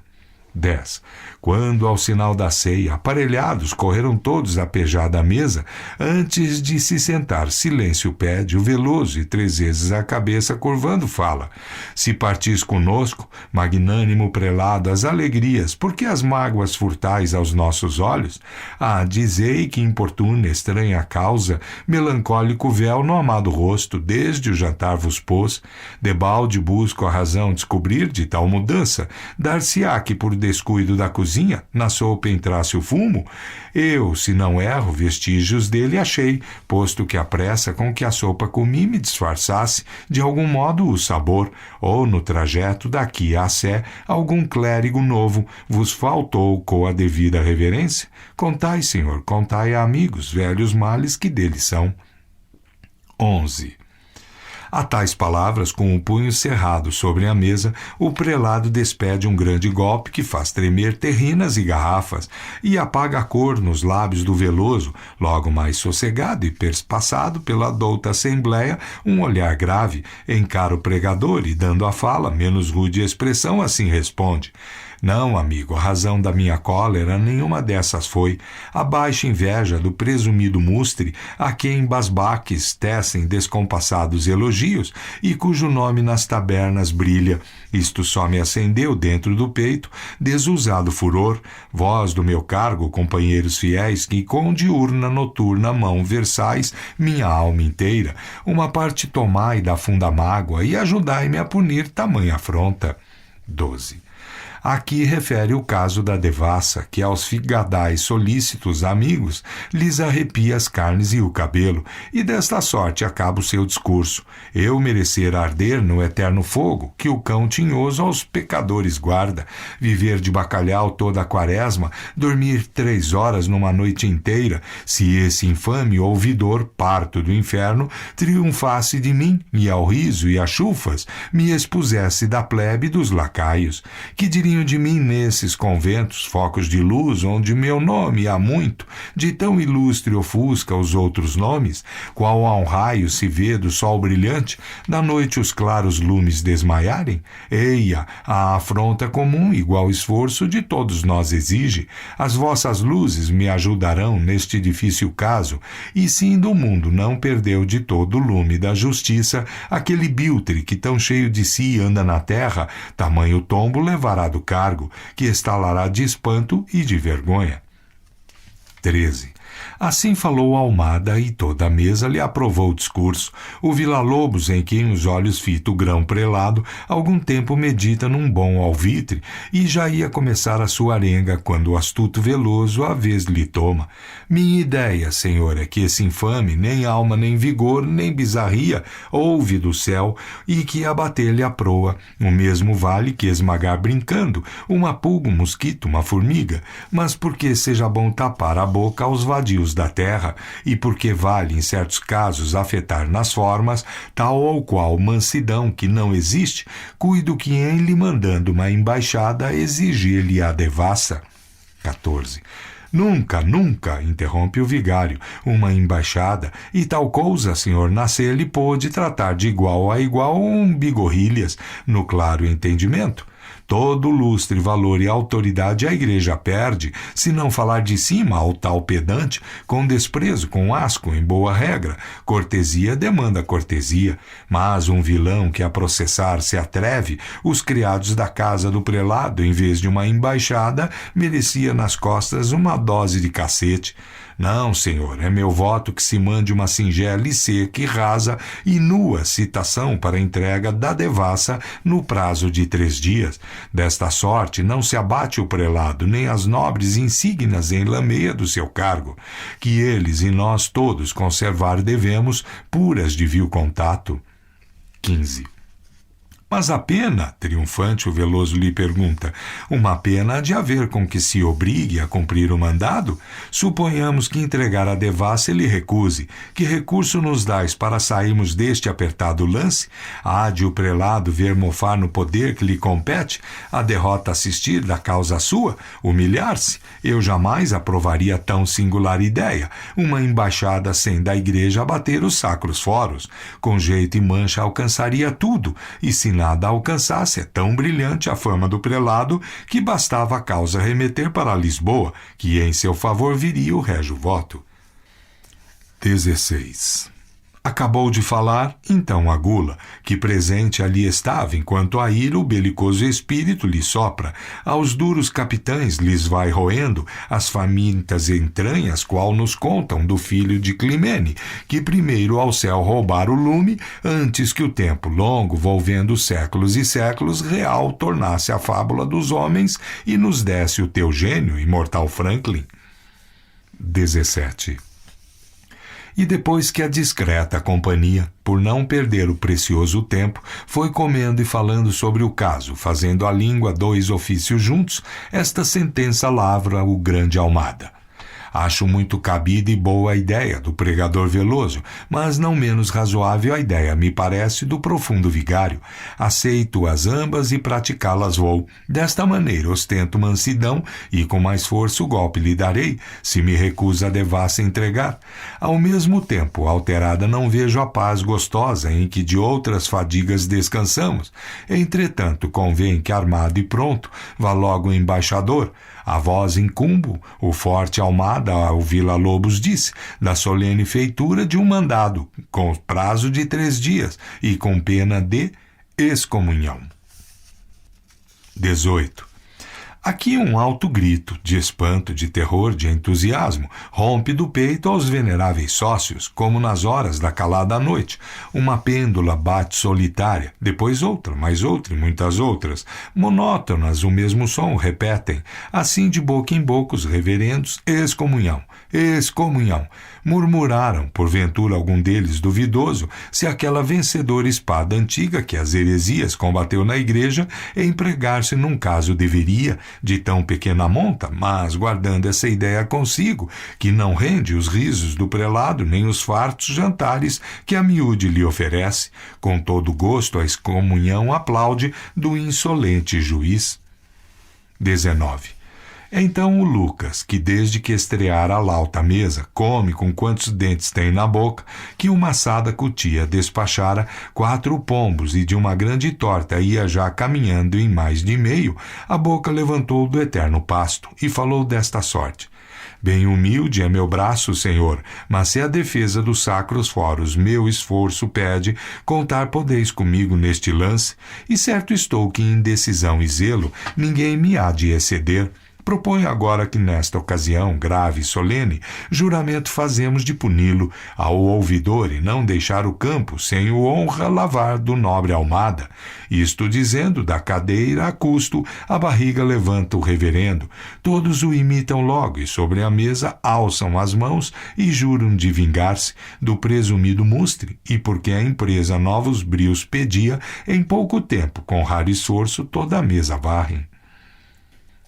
10. Quando, ao sinal da ceia, aparelhados, correram todos a pejar da mesa, antes de se sentar, silêncio pede, o Veloso, e 3 vezes a cabeça curvando fala: se partis conosco, magnânimo prelado, as alegrias, porque as mágoas furtais aos nossos olhos? Ah, dizei que importuna, estranha causa, melancólico véu no amado rosto, desde o jantar vos pôs. Debalde busco a razão descobrir de tal mudança, dar-se-á que por descuido da cozinha, na sopa entrasse o fumo? Eu, se não erro, vestígios dele achei, posto que a pressa com que a sopa comi me disfarçasse, de algum modo, o sabor, ou no trajeto daqui à Sé, algum clérigo novo vos faltou com a devida reverência? Contai, senhor, contai a amigos, velhos males que deles são. 11. A tais palavras, com o punho cerrado sobre a mesa, o prelado despede um grande golpe que faz tremer terrinas e garrafas e apaga a cor nos lábios do Veloso, logo mais sossegado e perspassado pela douta assembleia, um olhar grave, encara o pregador e, dando a fala menos rude expressão, assim responde: não, amigo, a razão da minha cólera nenhuma dessas foi a baixa inveja do presumido mustre a quem basbaques tecem descompassados elogios e cujo nome nas tabernas brilha. Isto só me acendeu dentro do peito desusado furor, vós do meu cargo, companheiros fiéis, que com diurna noturna mão versais minha alma inteira, uma parte tomai da funda mágoa e ajudai-me a punir tamanha afronta. 12. Aqui refere o caso da devassa, que aos figadais solícitos amigos lhes arrepia as carnes e o cabelo, e desta sorte acaba o seu discurso: eu merecer arder no eterno fogo, que o cão tinhoso aos pecadores guarda, viver de bacalhau toda a quaresma, dormir 3 horas numa noite inteira, se esse infame ouvidor, parto do inferno, triunfasse de mim, e ao riso e a chufas me expusesse da plebe dos lacaios. Que diriam de mim nesses conventos, focos de luz, onde meu nome há muito, de tão ilustre ofusca os outros nomes, qual a um raio se vê do sol brilhante, da noite os claros lumes desmaiarem? Eia, a afronta comum, igual esforço de todos nós exige. As vossas luzes me ajudarão neste difícil caso, e sim do mundo não perdeu de todo o lume da justiça aquele biltre que tão cheio de si anda na terra, tamanho tombo levará do cargo, que estalará de espanto e de vergonha. 13. Assim falou Almada, e toda a mesa lhe aprovou o discurso. O Villa-Lobos, em quem os olhos fita o grão prelado, algum tempo medita num bom alvitre, e já ia começar a sua arenga, quando o astuto Veloso a vez lhe toma. Minha ideia, senhor, é que esse infame, nem alma, nem vigor, nem bizarria, ouve do céu, e que abater-lhe a proa. O mesmo vale que esmagar brincando uma pulga, um mosquito, uma formiga, mas porque seja bom tapar a boca aos vadios da terra, e porque vale, em certos casos, afetar nas formas, tal ou qual mansidão que não existe, cuido que em lhe mandando uma embaixada exigir-lhe a devassa. 14. Nunca, nunca, interrompe o vigário, uma embaixada, e tal coisa, senhor Nasceli, pôde tratar de igual a igual bigorrilhas, no claro entendimento. Todo lustre, valor e autoridade a igreja perde, se não falar de cima ao tal pedante, com desprezo, com asco, em boa regra. Cortesia demanda cortesia, mas um vilão que a processar se atreve, os criados da casa do prelado, em vez de uma embaixada, merecia nas costas uma dose de cacete. Não, senhor, é meu voto que se mande uma singela e seca e rasa e nua citação para entrega da devassa no prazo de 3 dias. Desta sorte não se abate o prelado, nem as nobres insígnias em lameia do seu cargo, que eles e nós todos conservar devemos, puras de vil contato. 15. Mas a pena, triunfante, o Veloso lhe pergunta, uma pena há de haver com que se obrigue a cumprir o mandado? Suponhamos que entregar a devassa ele recuse. Que recurso nos dais para sairmos deste apertado lance? Há de o prelado ver mofar no poder que lhe compete? A derrota assistir da causa sua? Humilhar-se? Eu jamais aprovaria tão singular ideia. Uma embaixada sem da igreja abater os sacros foros. Com jeito e mancha alcançaria tudo, e se nada alcançasse, é tão brilhante a fama do prelado que bastava a causa remeter para Lisboa, que em seu favor viria o régio voto. 16. Acabou de falar, então a gula, que presente ali estava, enquanto a ira o belicoso espírito lhe sopra, aos duros capitães lhes vai roendo as famintas entranhas, qual nos contam do filho de Climene, que primeiro ao céu roubara o lume, antes que o tempo longo, volvendo séculos e séculos, real tornasse a fábula dos homens e nos desse o teu gênio, imortal Franklin. 17. E depois que a discreta companhia, por não perder o precioso tempo, foi comendo e falando sobre o caso, fazendo a língua 2 ofícios juntos, esta sentença lavra o grande Almada. Acho muito cabida e boa a ideia do pregador Veloso, mas não menos razoável a ideia, me parece, do profundo vigário. Aceito-as ambas e praticá-las vou. Desta maneira ostento mansidão e com mais força o golpe lhe darei, se me recusa a devassa entregar. Ao mesmo tempo, alterada não vejo a paz gostosa em que de outras fadigas descansamos. Entretanto, convém que armado e pronto vá logo o embaixador. A voz incumbo, o forte Almada ao Villa-Lobos disse, da solene feitura de um mandado, com prazo de 3 dias e com pena de excomunhão. 18. Aqui um alto grito, de espanto, de terror, de entusiasmo, rompe do peito aos veneráveis sócios, como nas horas da calada noite. Uma pêndula bate solitária, depois outra, mais outra e muitas outras. Monótonas, o mesmo som repetem, assim de boca em boca os reverendos, excomunhão, excomunhão. Murmuraram, porventura algum deles duvidoso, se aquela vencedora espada antiga que as heresias combateu na igreja empregar-se num caso deveria, de tão pequena monta, mas guardando essa ideia consigo, que não rende os risos do prelado nem os fartos jantares que a miúde lhe oferece. Com todo gosto a excomunhão aplaude do insolente juiz. 19. Então o Lucas, que desde que estreara a lauta mesa, come com quantos dentes tem na boca, que uma assada cutia despachara 4 pombos e de uma grande torta ia já caminhando em mais de meio, a boca levantou do eterno pasto e falou desta sorte: bem humilde é meu braço, senhor, mas se a defesa dos sacros foros meu esforço pede, contar podeis comigo neste lance, e certo estou que em decisão e zelo ninguém me há de exceder. Proponho agora que nesta ocasião grave e solene, juramento fazemos de puni-lo ao ouvidor e não deixar o campo sem o honra lavar do nobre Almada. Isto dizendo, da cadeira a custo, a barriga levanta o reverendo. Todos o imitam logo e sobre a mesa alçam as mãos e juram de vingar-se do presumido mustre, e porque a empresa novos brios pedia, em pouco tempo, com raro esforço, toda a mesa varrem.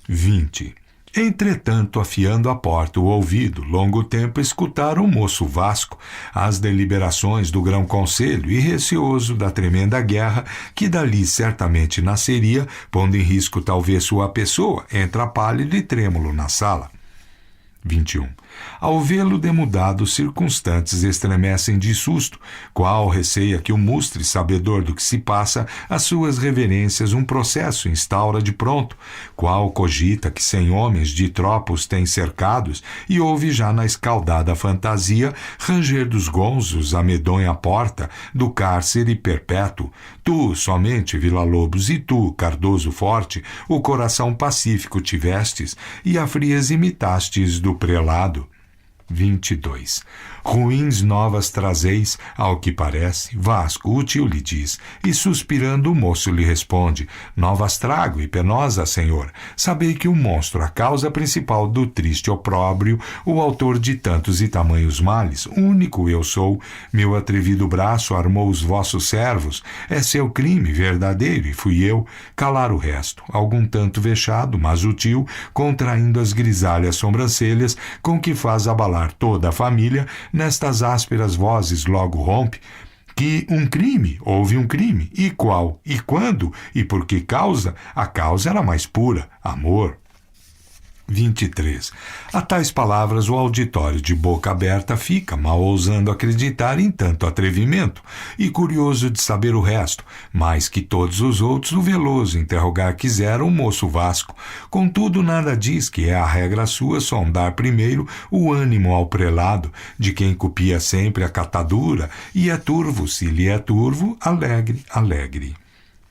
20. Entretanto, afiando a porta o ouvido, longo tempo escutaram o moço Vasco as deliberações do grão conselho e receoso da tremenda guerra que dali certamente nasceria, pondo em risco talvez sua pessoa, entra pálido e trêmulo na sala. 21. Ao vê-lo demudado, os circunstantes estremecem de susto, qual receia que o mustre, sabedor do que se passa, às suas reverências um processo instaura de pronto, qual cogita que 100 homens de tropa os tem cercados, e ouve já na escaldada fantasia ranger dos gonzos a medonha porta do cárcere perpétuo. Tu, somente, Villa-Lobos, e tu, Cardoso Forte, o coração pacífico tivestes, e a frieza imitastes do prelado. 22. Ruins novas trazeis, ao que parece. Vasco, o tio lhe diz, e suspirando o moço lhe responde: novas trago, e penosa, senhor. Sabei que o monstro, a causa principal do triste opróbrio, o autor de tantos e tamanhos males, único eu sou. Meu atrevido braço armou os vossos servos. É seu crime verdadeiro, e fui eu. Calar o resto, algum tanto vexado, mas o tio, contraindo as grisalhas sobrancelhas, com que faz abalar toda a família, nestas ásperas vozes logo rompe: que houve um crime, e qual, e quando, e por que causa? A causa era mais pura, amor. 23. A tais palavras o auditório de boca aberta fica, mal ousando acreditar em tanto atrevimento, e curioso de saber o resto, mais que todos os outros o veloso interrogar quisera o moço Vasco. Contudo nada diz, que é a regra sua sondar primeiro o ânimo ao prelado, de quem copia sempre a catadura, e é turvo, se lhe é turvo, alegre, alegre.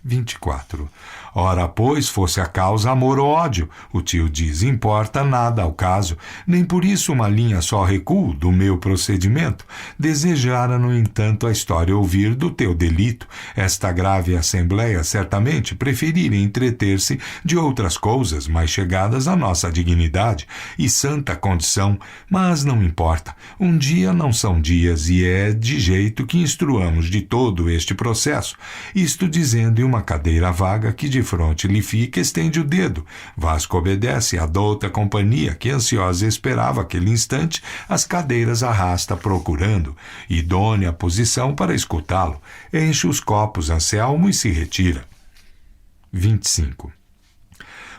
24. Ora, pois, fosse a causa amor ou ódio, o tio diz, importa nada ao caso, nem por isso uma linha só recuo do meu procedimento. Desejara, no entanto, a história ouvir do teu delito. Esta grave assembleia certamente preferira entreter-se de outras coisas mais chegadas à nossa dignidade e santa condição, mas não importa. Um dia não são dias, e é de jeito que instruamos de todo este processo. Isto dizendo, em uma cadeira vaga que de fronte lhe fica, estende o dedo. Vasco obedece à douta companhia, que ansiosa esperava aquele instante, as cadeiras arrasta procurando idônea posição para escutá-lo. Enche os copos Anselmo e se retira. 25.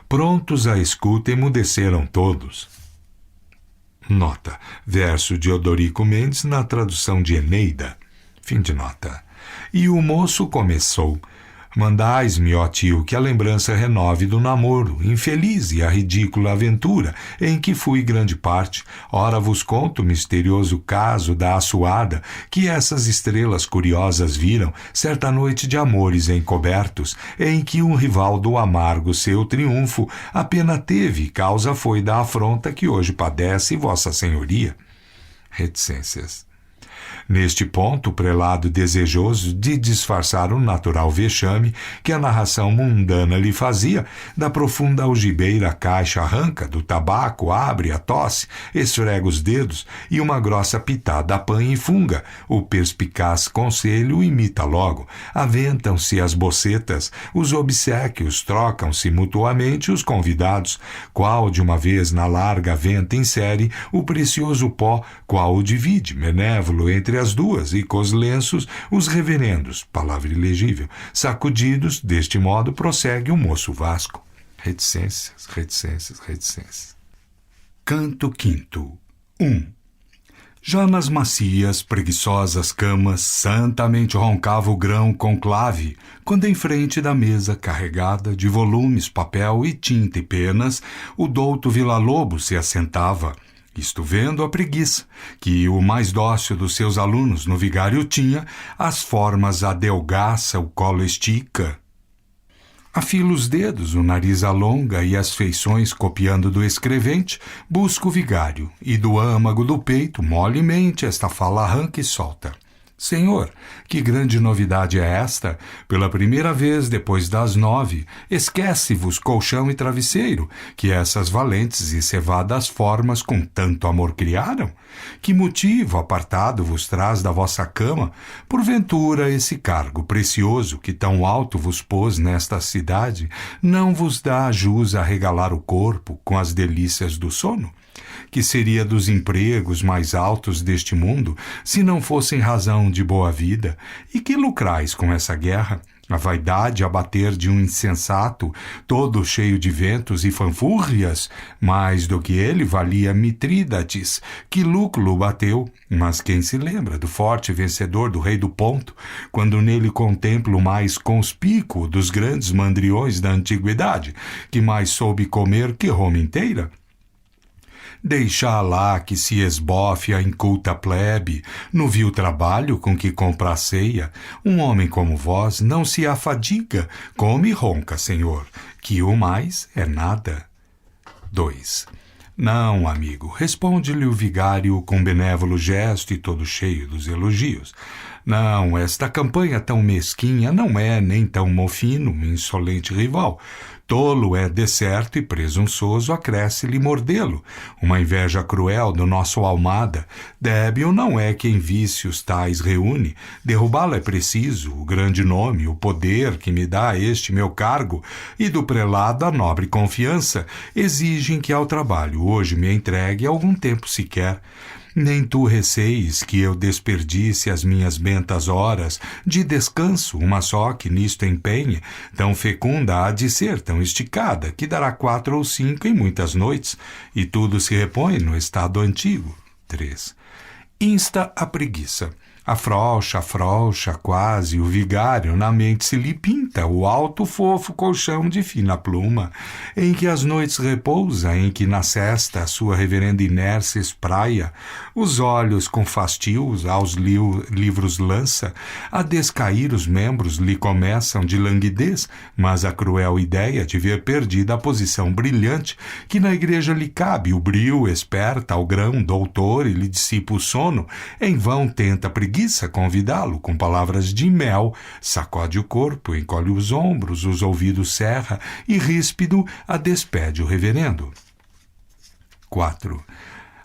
Prontos à escuta, emudeceram todos. Nota. Verso de Odorico Mendes na tradução de Eneida. Fim de nota. E o moço começou: mandais-me, ó tio, que a lembrança renove do namoro, infeliz e a ridícula aventura, em que fui grande parte. Ora vos conto o misterioso caso da assoada, que essas estrelas curiosas viram, certa noite de amores encobertos, em que um rival do amargo seu triunfo a pena teve, causa foi da afronta que hoje padece vossa senhoria. Reticências. Neste ponto, o prelado, desejoso de disfarçar o natural vexame que a narração mundana lhe fazia, da profunda algibeira caixa arranca, do tabaco abre a tosse, esfrega os dedos e uma grossa pitada apanha e funga. O perspicaz conselho imita logo. Aventam-se as bocetas, os obséquios, trocam-se mutuamente os convidados, qual de uma vez na larga venta insere o precioso pó, qual o divide, benévolo, entre as duas, e cos lenços os reverendos, palavra ilegível, sacudidos. Deste modo prossegue o moço Vasco. Reticências, reticências, reticências. Canto quinto. 1. Já nas macias, preguiçosas camas, santamente roncava o grão conclave, quando em frente da mesa carregada de volumes, papel e tinta e penas, o douto Villa-Lobos se assentava, isto vendo a preguiça, que o mais dócil dos seus alunos no vigário tinha, as formas adelgaça, o colo estica. Afila os dedos, o nariz alonga e as feições copiando do escrevente, busca o vigário, e do âmago do peito, molemente, esta fala arranca e solta. Senhor, que grande novidade é esta? Pela primeira vez, depois das 9, esquece-vos colchão e travesseiro, que essas valentes e cevadas formas com tanto amor criaram? Que motivo apartado vos traz da vossa cama? Porventura esse cargo precioso que tão alto vos pôs nesta cidade não vos dá jus a regalar o corpo com as delícias do sono? Que seria dos empregos mais altos deste mundo, se não fossem razão de boa vida? E que lucrais com essa guerra? A vaidade a bater de um insensato, todo cheio de ventos e fanfúrrias, mais do que ele valia Mitrídates, que Lúculo bateu. Mas quem se lembra do forte vencedor do rei do Ponto, quando nele contempla o mais conspícuo dos grandes mandriões da antiguidade, que mais soube comer que Roma inteira? Deixá lá que se esbofe a inculta plebe, no vil trabalho com que compra a ceia. Um homem como vós não se afadiga, come e ronca, senhor, que o mais é nada. 2. Não, amigo, responde-lhe o vigário com benévolo gesto e todo cheio dos elogios. Não, esta campanha tão mesquinha não é nem tão mofino, insolente rival. Tolo é decerto e presunçoso acresce-lhe mordê-lo. Uma inveja cruel do nosso Almada. Débil não é quem vícios tais reúne. Derrubá-lo é preciso, o grande nome, o poder que me dá este meu cargo, e do prelado a nobre confiança, exigem que ao trabalho hoje me entregue algum tempo sequer. Nem tu receis que eu desperdice as minhas bentas horas de descanso, uma só que nisto empenhe, tão fecunda há de ser, tão esticada, que dará 4 ou 5 em muitas noites, e tudo se repõe no estado antigo. 3. Insta a preguiça. Afrouxa quase o vigário, na mente se lhe pinta o alto fofo colchão de fina pluma, em que as noites repousa, em que na cesta a sua reverenda inércia espraia, os olhos com fastios aos livros lança, a descair os membros lhe começam de languidez, mas a cruel ideia de ver perdida a posição brilhante que na igreja lhe cabe, o brio esperta ao grão doutor e lhe dissipa o sono, em vão tenta preguiça convidá-lo com palavras de mel, sacode o corpo, encolhe os ombros, os ouvidos cerra e ríspido a despede o reverendo. 4.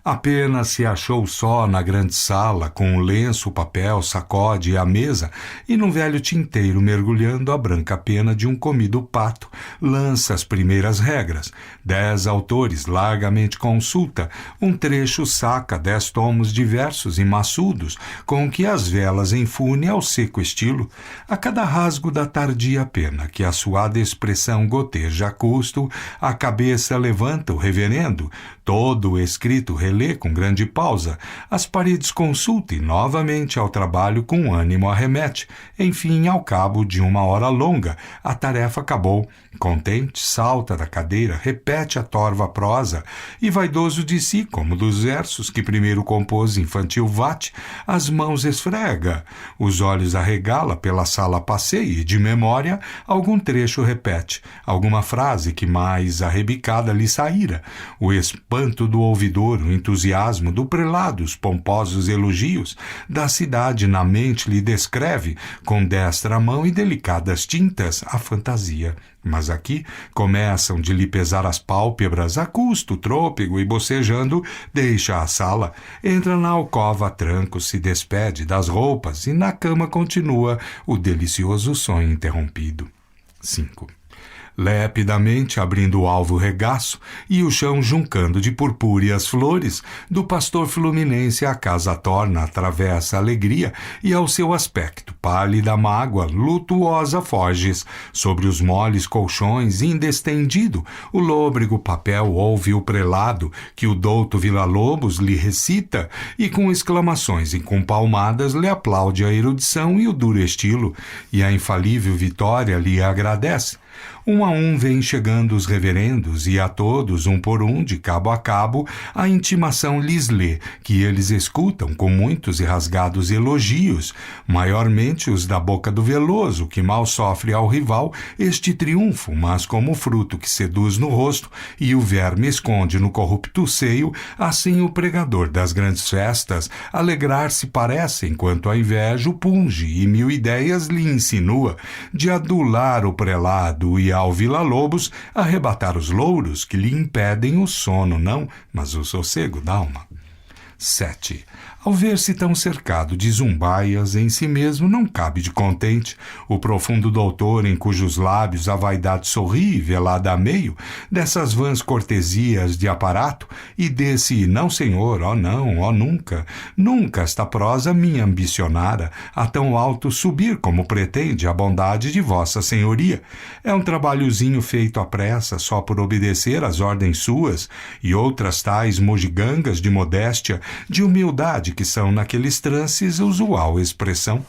Apenas se achou só na grande sala, com o lenço, o papel, sacode e a mesa, e num velho tinteiro mergulhando a branca pena de um comido pato, lança as primeiras regras. 10 autores largamente consulta, um trecho saca 10 tomos diversos e maçudos, com que as velas enfune ao seco estilo. A cada rasgo da tardia pena, que a suada expressão goteja a custo, a cabeça levanta o reverendo, todo o escrito relê com grande pausa, as paredes consulta e novamente ao trabalho com ânimo arremete. Enfim, ao cabo de 1 hora longa, a tarefa acabou. Contente, salta da cadeira, repete a torva prosa e, vaidoso de si, como dos versos que primeiro compôs infantil vate, as mãos esfrega, os olhos arregala, pela sala passeia e, de memória, algum trecho repete, alguma frase que mais arrebicada lhe saíra. O espanto do ouvidor, o entusiasmo do prelado, os pomposos elogios da cidade na mente lhe descreve, com destra mão e delicadas tintas, a fantasia. Mas aqui começam de lhe pesar as pálpebras, a custo, trôpego e bocejando, deixa a sala, entra na alcova a tranco, se despede das roupas e na cama continua o delicioso sonho interrompido. 5. Lepidamente abrindo o alvo regaço e o chão juncando de purpúreas flores, do pastor fluminense a casa torna, atravessa a alegria e ao seu aspecto pálida mágoa, lutuosa foges, sobre os moles colchões indestendido, o lôbrego papel ouve o prelado, que o douto Villa-Lobos lhe recita, e com exclamações e com palmadas lhe aplaude a erudição e o duro estilo, e a infalível vitória lhe agradece. 1 a 1 vêm chegando os reverendos e a todos, um por um, de cabo a cabo, a intimação lhes lê, que eles escutam com muitos e rasgados elogios, maiormente os da boca do Veloso, que mal sofre ao rival este triunfo, mas como fruto que seduz no rosto e o verme esconde no corrupto seio, assim o pregador das grandes festas alegrar-se parece, enquanto a inveja o punge e 1000 ideias lhe insinua, de adular o prelado e ao Villa-Lobos arrebatar os louros que lhe impedem o sono não, mas o sossego da alma. 7. Ao ver-se tão cercado de zumbaias, em si mesmo não cabe de contente o profundo doutor em cujos lábios a vaidade sorri, velada a meio, dessas vãs cortesias de aparato e desse não senhor, ó não, ó nunca, nunca esta prosa minha ambicionara a tão alto subir como pretende a bondade de vossa senhoria. É um trabalhozinho feito à pressa só por obedecer às ordens suas e outras tais mogigangas de modéstia, de humildade que são naqueles trances usual expressão.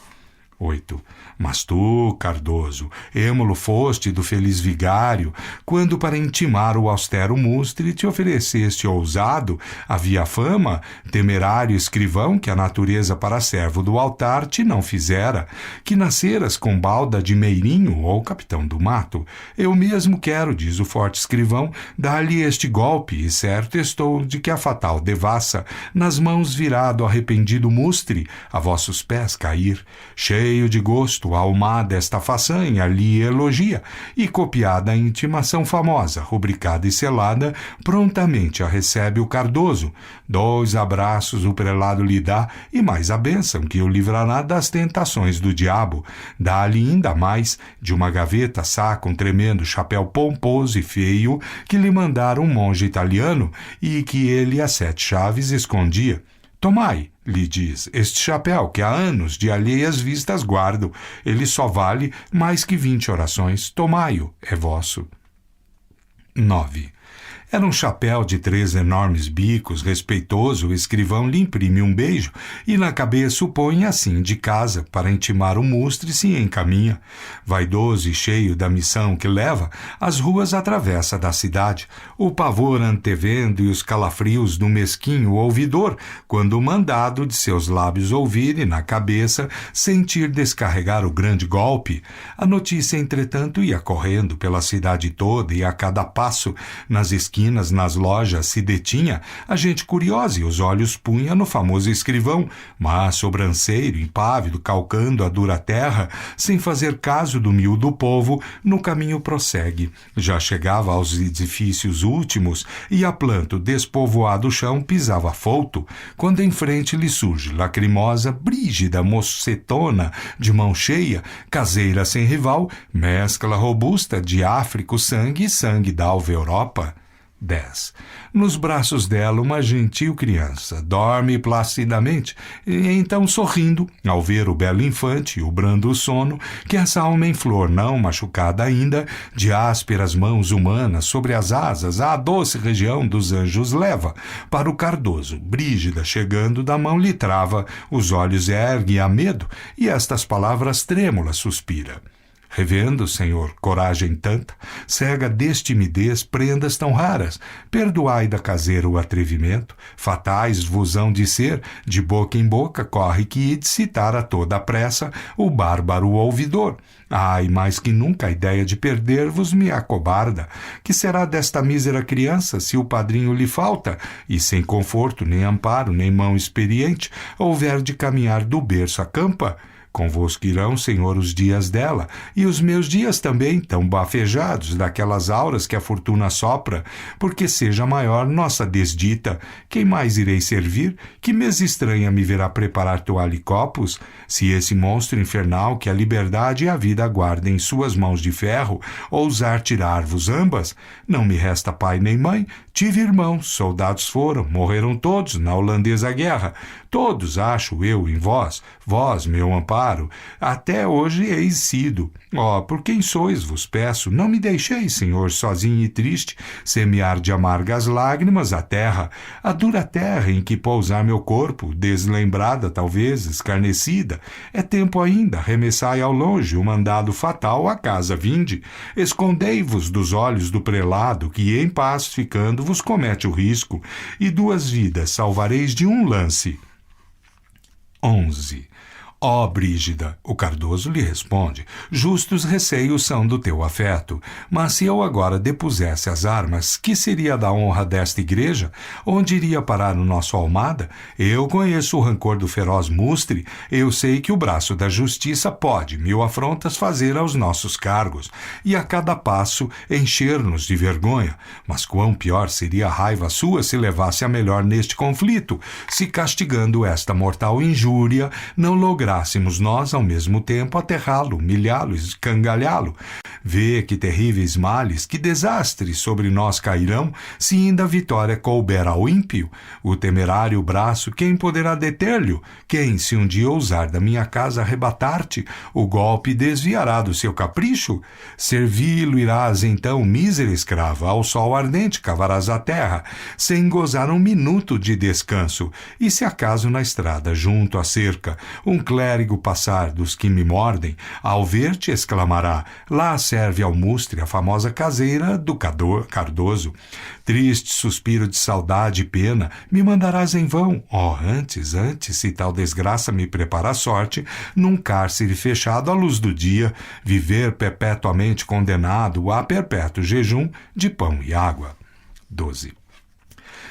8. Mas tu, Cardoso, êmulo foste do feliz vigário, quando para intimar o austero mustre te ofereceste ousado, havia fama, temerário escrivão que a natureza para servo do altar te não fizera, que nasceras com balda de meirinho ou capitão do mato. Eu mesmo quero, diz o forte escrivão, dar-lhe este golpe, e certo estou de que a fatal devassa, nas mãos virado arrependido mustre, a vossos pés cair, cheio de gosto, a almada esta façanha lhe elogia, e copiada a intimação famosa, rubricada e selada, prontamente a recebe o Cardoso. 2 abraços o prelado lhe dá, e mais a bênção que o livrará das tentações do diabo. Dá-lhe ainda mais, de uma gaveta saca um tremendo chapéu pomposo e feio, que lhe mandara um monge italiano, e que ele às 7 chaves escondia. Tomai, lhe diz, este chapéu que há anos de alheias vistas guardo. Ele só vale mais que 20 orações. Tomai-o, é vosso. 9. Era um chapéu de 3 enormes bicos, respeitoso, o escrivão lhe imprime um beijo e na cabeça o põe assim de casa, para intimar o mustre se encaminha. Vaidoso e cheio da missão que leva, as ruas atravessa da cidade, o pavor antevendo e os calafrios do mesquinho ouvidor, quando o mandado de seus lábios ouvir e na cabeça sentir descarregar o grande golpe. A notícia, entretanto, ia correndo pela cidade toda e a cada passo, nas esquinas, nas lojas se detinha a gente curiosa e os olhos punha no famoso escrivão, mas sobranceiro, impávido, calcando a dura terra, sem fazer caso do miúdo povo, no caminho prossegue. Já chegava aos edifícios últimos e a planto despovoado chão pisava folto, quando em frente lhe surge lacrimosa, brígida, mocetona, de mão cheia, caseira sem rival, mescla robusta de áfrico sangue e sangue da alva Europa. 10. Nos braços dela uma gentil criança dorme placidamente e então sorrindo ao ver o belo infante e o brando sono que essa alma em flor não machucada ainda de ásperas mãos humanas sobre as asas à doce região dos anjos leva para o Cardoso. Brígida chegando da mão lhe trava, os olhos ergue a medo e estas palavras trêmulas suspira. Revendo, Senhor, coragem tanta, cega destimidez, prendas tão raras, perdoai da caseira o atrevimento, fatais vos hão de ser, de boca em boca corre que ide citar a toda a pressa o bárbaro ouvidor. Ai, mais que nunca a ideia de perder-vos me acobarda. Que será desta mísera criança se o padrinho lhe falta, e sem conforto, nem amparo, nem mão experiente, houver de caminhar do berço à campa? Convosco irão, Senhor, os dias dela, e os meus dias também, tão bafejados daquelas auras que a fortuna sopra, porque seja maior nossa desdita. Quem mais irei servir? Que mesa estranha me verá preparar toalha e copos? Se esse monstro infernal que a liberdade e a vida guarda em suas mãos de ferro, ousar tirar-vos ambas? Não me resta pai nem mãe, tive irmãos, soldados foram, morreram todos na holandesa guerra. Todos, acho eu, em vós, meu amparo, até hoje eis sido. Ó, por quem sois, vos peço, não me deixeis, Senhor, sozinho e triste, semear de amargas lágrimas a terra, a dura terra em que pousar meu corpo, deslembrada, talvez, escarnecida. É tempo ainda, arremessai ao longe o mandado fatal à casa vinde. Escondei-vos dos olhos do prelado, que em paz ficando vos comete o risco, e 2 vidas salvareis de um lance. 11. Ó Brígida, o Cardoso lhe responde, justos receios são do teu afeto, mas se eu agora depusesse as armas, que seria da honra desta igreja? Onde iria parar o nosso Almada? Eu conheço o rancor do feroz Mustre, eu sei que o braço da justiça pode 1000 afrontas fazer aos nossos cargos, e a cada passo encher-nos de vergonha, mas quão pior seria a raiva sua se levasse a melhor neste conflito, se castigando esta mortal injúria, não lográssemos nós ao mesmo tempo aterrá-lo, humilhá-lo, escangalhá-lo. Vê que terríveis males, que desastres sobre nós cairão, se ainda a vitória couber ao ímpio. O temerário braço, quem poderá deter-lhe? Quem, se um dia ousar da minha casa arrebatar-te, o golpe desviará do seu capricho? Servi-lo irás então, mísera escrava, ao sol ardente cavarás a terra, sem gozar um minuto de descanso. E se acaso na estrada, junto à cerca, um clérigo passar dos que me mordem, ao ver-te exclamará, lá serve ao Mustre a famosa caseira do Cardoso. Triste suspiro de saudade e pena, me mandarás em vão. Antes, se tal desgraça me prepara a sorte, num cárcere fechado à luz do dia, viver perpetuamente condenado a perpétuo jejum de pão e água. 12.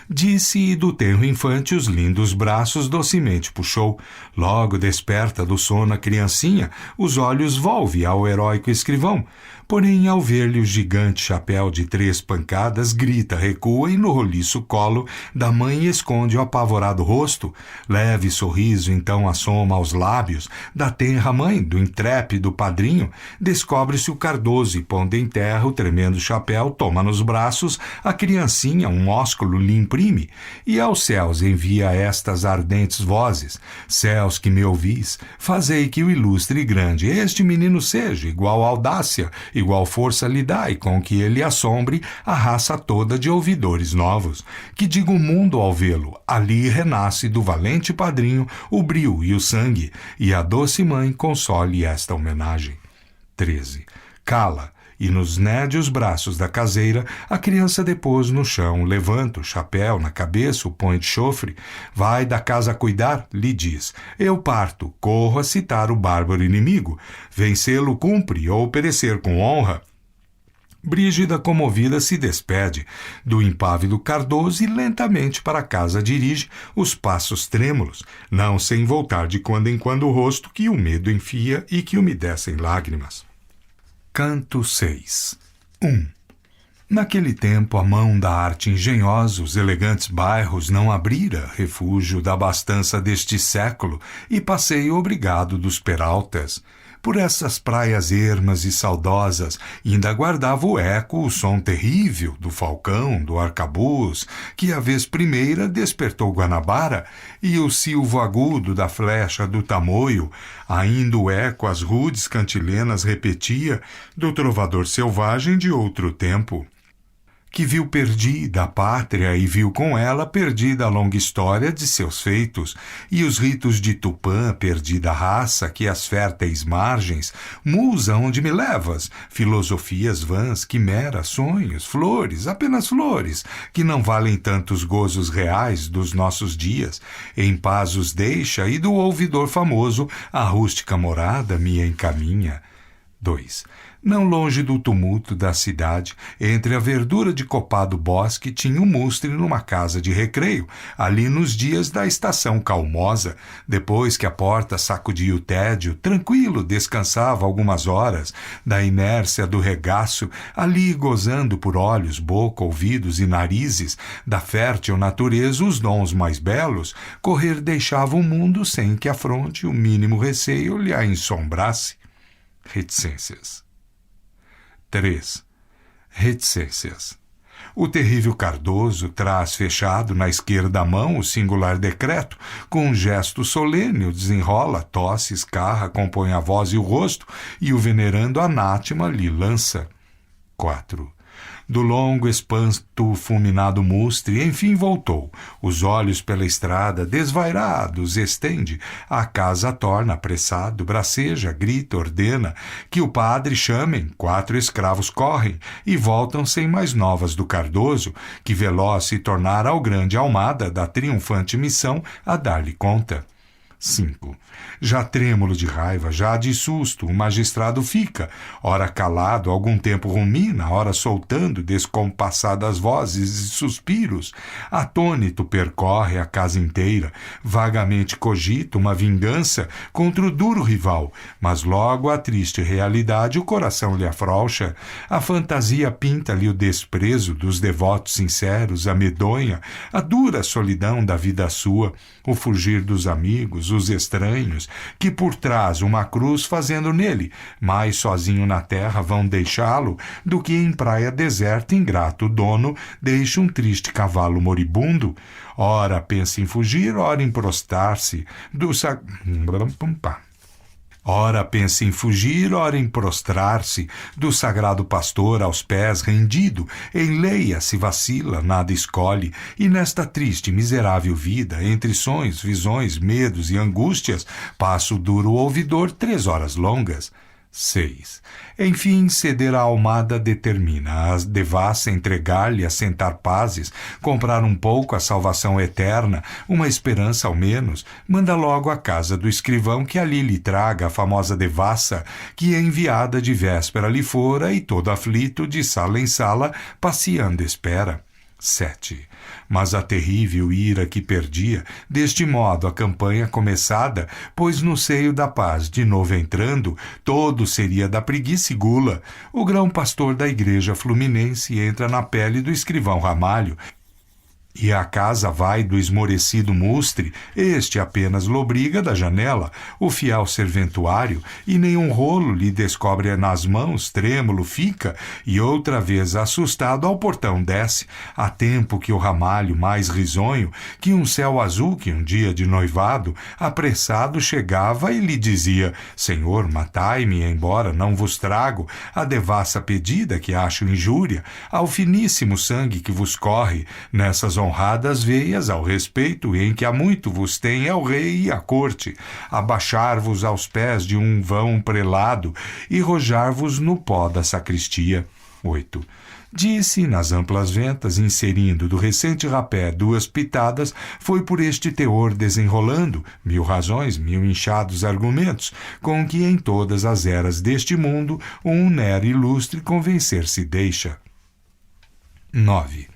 Disse e do tenro infante os lindos braços docemente puxou. Logo desperta do sono a criancinha, os olhos volve ao heróico escrivão. Porém, ao ver-lhe o gigante chapéu de 3 pancadas, grita, recua e no roliço colo da mãe esconde o apavorado rosto. Leve sorriso então assoma aos lábios da tenra mãe, do intrépido padrinho. Descobre-se o Cardoso e, pondo em terra o tremendo chapéu, toma nos braços a criancinha, um ósculo lhe imprime, e aos céus envia estas ardentes vozes. Céus que me ouvis, fazei que o ilustre e grande este menino seja, igual audácia, igual força lhe dai, com que ele assombre a raça toda de ouvidores novos. Que diga o mundo ao vê-lo, ali renasce do valente padrinho o brio e o sangue, e a doce mãe console esta homenagem. 13. Cala, e nos nédios braços da caseira a criança depôs no chão, levanta o chapéu na cabeça, o põe de chofre. Vai da casa cuidar, lhe diz. Eu parto, corro a citar o bárbaro inimigo. Vencê-lo cumpre ou perecer com honra. Brígida, comovida, se despede do impávido Cardoso e lentamente para casa dirige os passos trêmulos, não sem voltar de quando em quando o rosto que o medo enfia e que umedecem lágrimas. Canto 6. 1. Naquele tempo a mão da arte engenhosa os elegantes bairros não abrira, refúgio da abastança deste século e passeio obrigado dos peraltas. Por essas praias ermas e saudosas ainda guardava o eco o som terrível do falcão, do arcabuz, que a vez primeira despertou Guanabara, e o silvo agudo da flecha do tamoio, ainda o eco as rudes cantilenas repetia do trovador selvagem de outro tempo, que viu perdida a pátria e viu com ela perdida a longa história de seus feitos, e os ritos de Tupã, perdida a raça, que as férteis margens, musa, onde me levas? Filosofias vãs, quimeras, sonhos, flores, apenas flores, que não valem tantos gozos reais dos nossos dias. Em paz os deixa, e do ouvidor famoso a rústica morada me encaminha. 2. Não longe do tumulto da cidade, entre a verdura de copado bosque, tinha um Mustre numa casa de recreio, ali nos dias da estação calmosa. Depois que a porta sacudia o tédio, tranquilo descansava algumas horas da inércia do regaço, ali gozando por olhos, boca, ouvidos e narizes da fértil natureza os dons mais belos. Correr deixava o mundo sem que afronte o mínimo receio lhe a ensombrasse. Reticências. 3. Reticências. O terrível Cardoso traz fechado na esquerda mão o singular decreto, com um gesto solene o desenrola, tosse, escarra, compõe a voz e o rosto, e o venerando anátema lhe lança. 4. Do longo espanto fulminado Mustre, enfim voltou, os olhos pela estrada desvairados estende, a casa torna apressado, braceja, grita, ordena, que o padre chamem, 4 escravos correm, e voltam sem mais novas do Cardoso, que veloz se tornara ao grande Almada da triunfante missão a dar-lhe conta. 5. Já trêmulo de raiva, já de susto, o magistrado fica, ora calado, algum tempo rumina, ora soltando descompassadas vozes e suspiros. Atônito percorre a casa inteira, vagamente cogita uma vingança contra o duro rival, mas logo a triste realidade o coração lhe afrouxa. A fantasia pinta-lhe o desprezo dos devotos sinceros, a medonha, a dura solidão da vida sua, o fugir dos amigos, os estranhos, que por trás uma cruz fazendo nele, mais sozinho na terra vão deixá-lo, do que em praia deserta ingrato dono deixa um triste cavalo moribundo. Ora pensa em fugir, ora em prostrar-se do Ora pensa em fugir, ora em prostrar-se do sagrado pastor aos pés rendido, enleia, se vacila, nada escolhe, e nesta triste, miserável vida, entre sonhos, visões, medos e angústias, passa o duro ouvidor 3 horas longas. 6. Enfim, ceder a almada determina, a devassa entregar-lhe, assentar pazes, comprar um pouco a salvação eterna, uma esperança ao menos, manda logo à casa do escrivão que ali lhe traga a famosa devassa, que enviada de véspera lhe fora e todo aflito de sala em sala, passeando espera. 7. Mas a terrível ira que perdia, deste modo a campanha começada, pois no seio da paz de novo entrando, todo seria da preguiça e gula. O grão-pastor da igreja fluminense entra na pele do escrivão Ramalho, e a casa vai do esmorecido mustre, este apenas lobriga da janela, o fiel serventuário, e nenhum rolo lhe descobre nas mãos, trêmulo fica, e outra vez assustado ao portão desce, a tempo que o Ramalho, mais risonho, que um céu azul que um dia de noivado, apressado chegava e lhe dizia: Senhor, matai-me, embora não vos trago a devassa pedida que acho injúria, ao finíssimo sangue que vos corre nessas honradas veias ao respeito em que há muito vos tem ao rei e à corte, abaixar-vos aos pés de um vão prelado e rojar-vos no pó da sacristia. 8. Disse, nas amplas ventas, inserindo do recente rapé 2 pitadas, foi por este teor desenrolando 1000 razões, 1000 inchados argumentos, com que em todas as eras deste mundo um Nero ilustre convencer-se deixa. 9.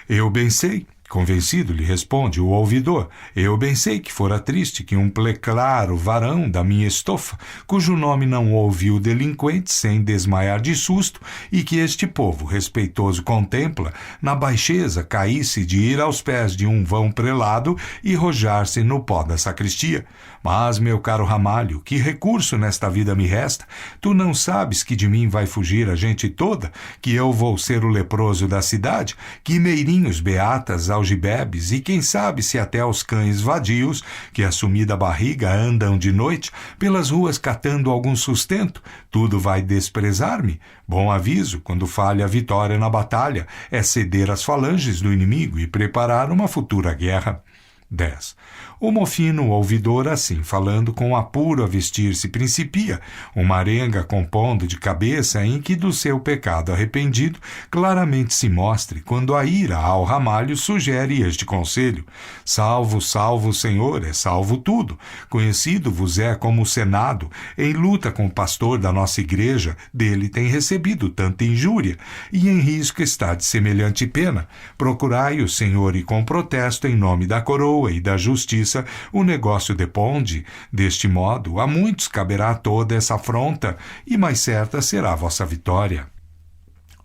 Eu bem sei, convencido lhe responde o ouvidor, eu bem sei que fora triste que um pleclaro varão da minha estofa, cujo nome não ouve o delinquente sem desmaiar de susto, e que este povo respeitoso contempla, na baixeza caísse de ir aos pés de um vão prelado e rojar-se no pó da sacristia. Mas, meu caro Ramalho, que recurso nesta vida me resta? Tu não sabes que de mim vai fugir a gente toda? Que eu vou ser o leproso da cidade? Que meirinhos beatas, algibebes e quem sabe se até os cães vadios, que assumida a barriga andam de noite pelas ruas catando algum sustento, tudo vai desprezar-me? Bom aviso, quando falha a vitória na batalha, é ceder às falanges do inimigo e preparar uma futura guerra. 10. O mofino ouvidor, assim falando, com apuro a vestir-se principia, uma arenga compondo de cabeça em que do seu pecado arrependido claramente se mostre, quando a ira ao Ramalho sugere este conselho: salvo, salvo, Senhor, é salvo tudo, conhecido vos é como o Senado, em luta com o pastor da nossa igreja, dele tem recebido tanta injúria, e em risco está de semelhante pena. Procurai o Senhor e com protesto em nome da coroa e da justiça o negócio deponde. Deste modo, a muitos caberá toda essa afronta, e mais certa será a vossa vitória.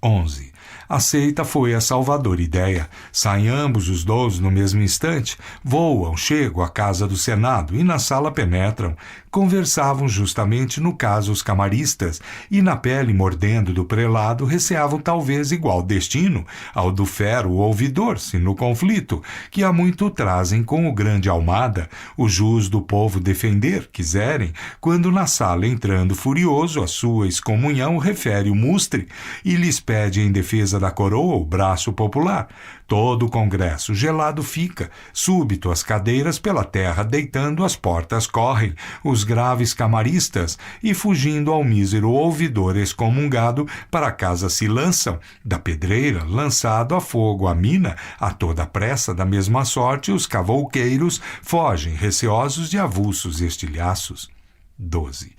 11. Aceita foi a salvadora ideia. Saem ambos os 12 no mesmo instante, voam, chegam à casa do Senado e na sala penetram. Conversavam justamente no caso os camaristas, e na pele mordendo do prelado receavam talvez igual destino ao do fero ouvidor, se no conflito, que há muito trazem com o grande Almada, o jus do povo defender, quiserem, quando na sala entrando furioso a sua excomunhão refere o mustre, e lhes pede em defesa defesa da coroa o braço popular. Todo o Congresso gelado fica, súbito as cadeiras pela terra deitando, as portas correm, os graves camaristas, e fugindo ao mísero ouvidor excomungado, para casa se lançam, da pedreira, lançado a fogo a mina, a toda pressa da mesma sorte os cavouqueiros fogem, receosos de avulsos estilhaços. 12.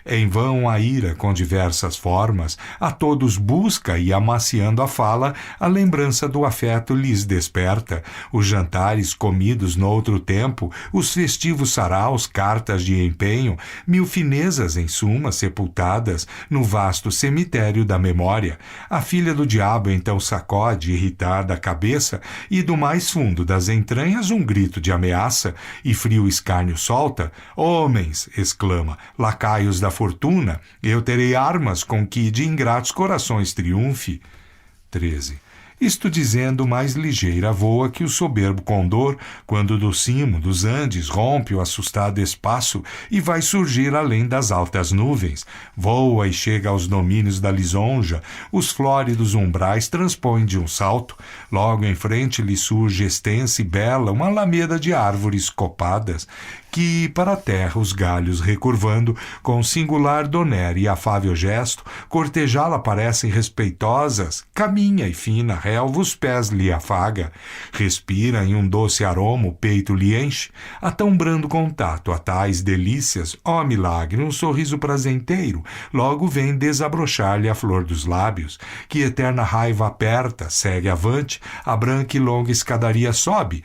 Em vão a ira com diversas formas a todos busca e, amaciando a fala, a lembrança do afeto lhes desperta. Os jantares comidos noutro tempo, os festivos saraus, cartas de empenho, mil finezas em suma sepultadas no vasto cemitério da memória. A filha do diabo então sacode, irritada a cabeça, e do mais fundo das entranhas um grito de ameaça, e frio escárnio solta: "Homens!" exclama, "lacaios da fortuna, eu terei armas com que de ingratos corações triunfe." 13. Isto dizendo, mais ligeira voa que o soberbo condor, quando do cimo dos Andes rompe o assustado espaço e vai surgir além das altas nuvens. Voa e chega aos domínios da lisonja, os flóridos umbrais transpõe de um salto. Logo em frente lhe surge extensa e bela uma alameda de árvores copadas, que para a terra os galhos recurvando, com singular doner e afável gesto, cortejá-la parecem respeitosas, caminha e fina relva os pés lhe afaga, respira em um doce aroma o peito lhe enche, a tão brando contato, a tais delícias, ó milagre, um sorriso prazenteiro, logo vem desabrochar-lhe a flor dos lábios, que eterna raiva aperta, segue avante, a branca e longa escadaria sobe,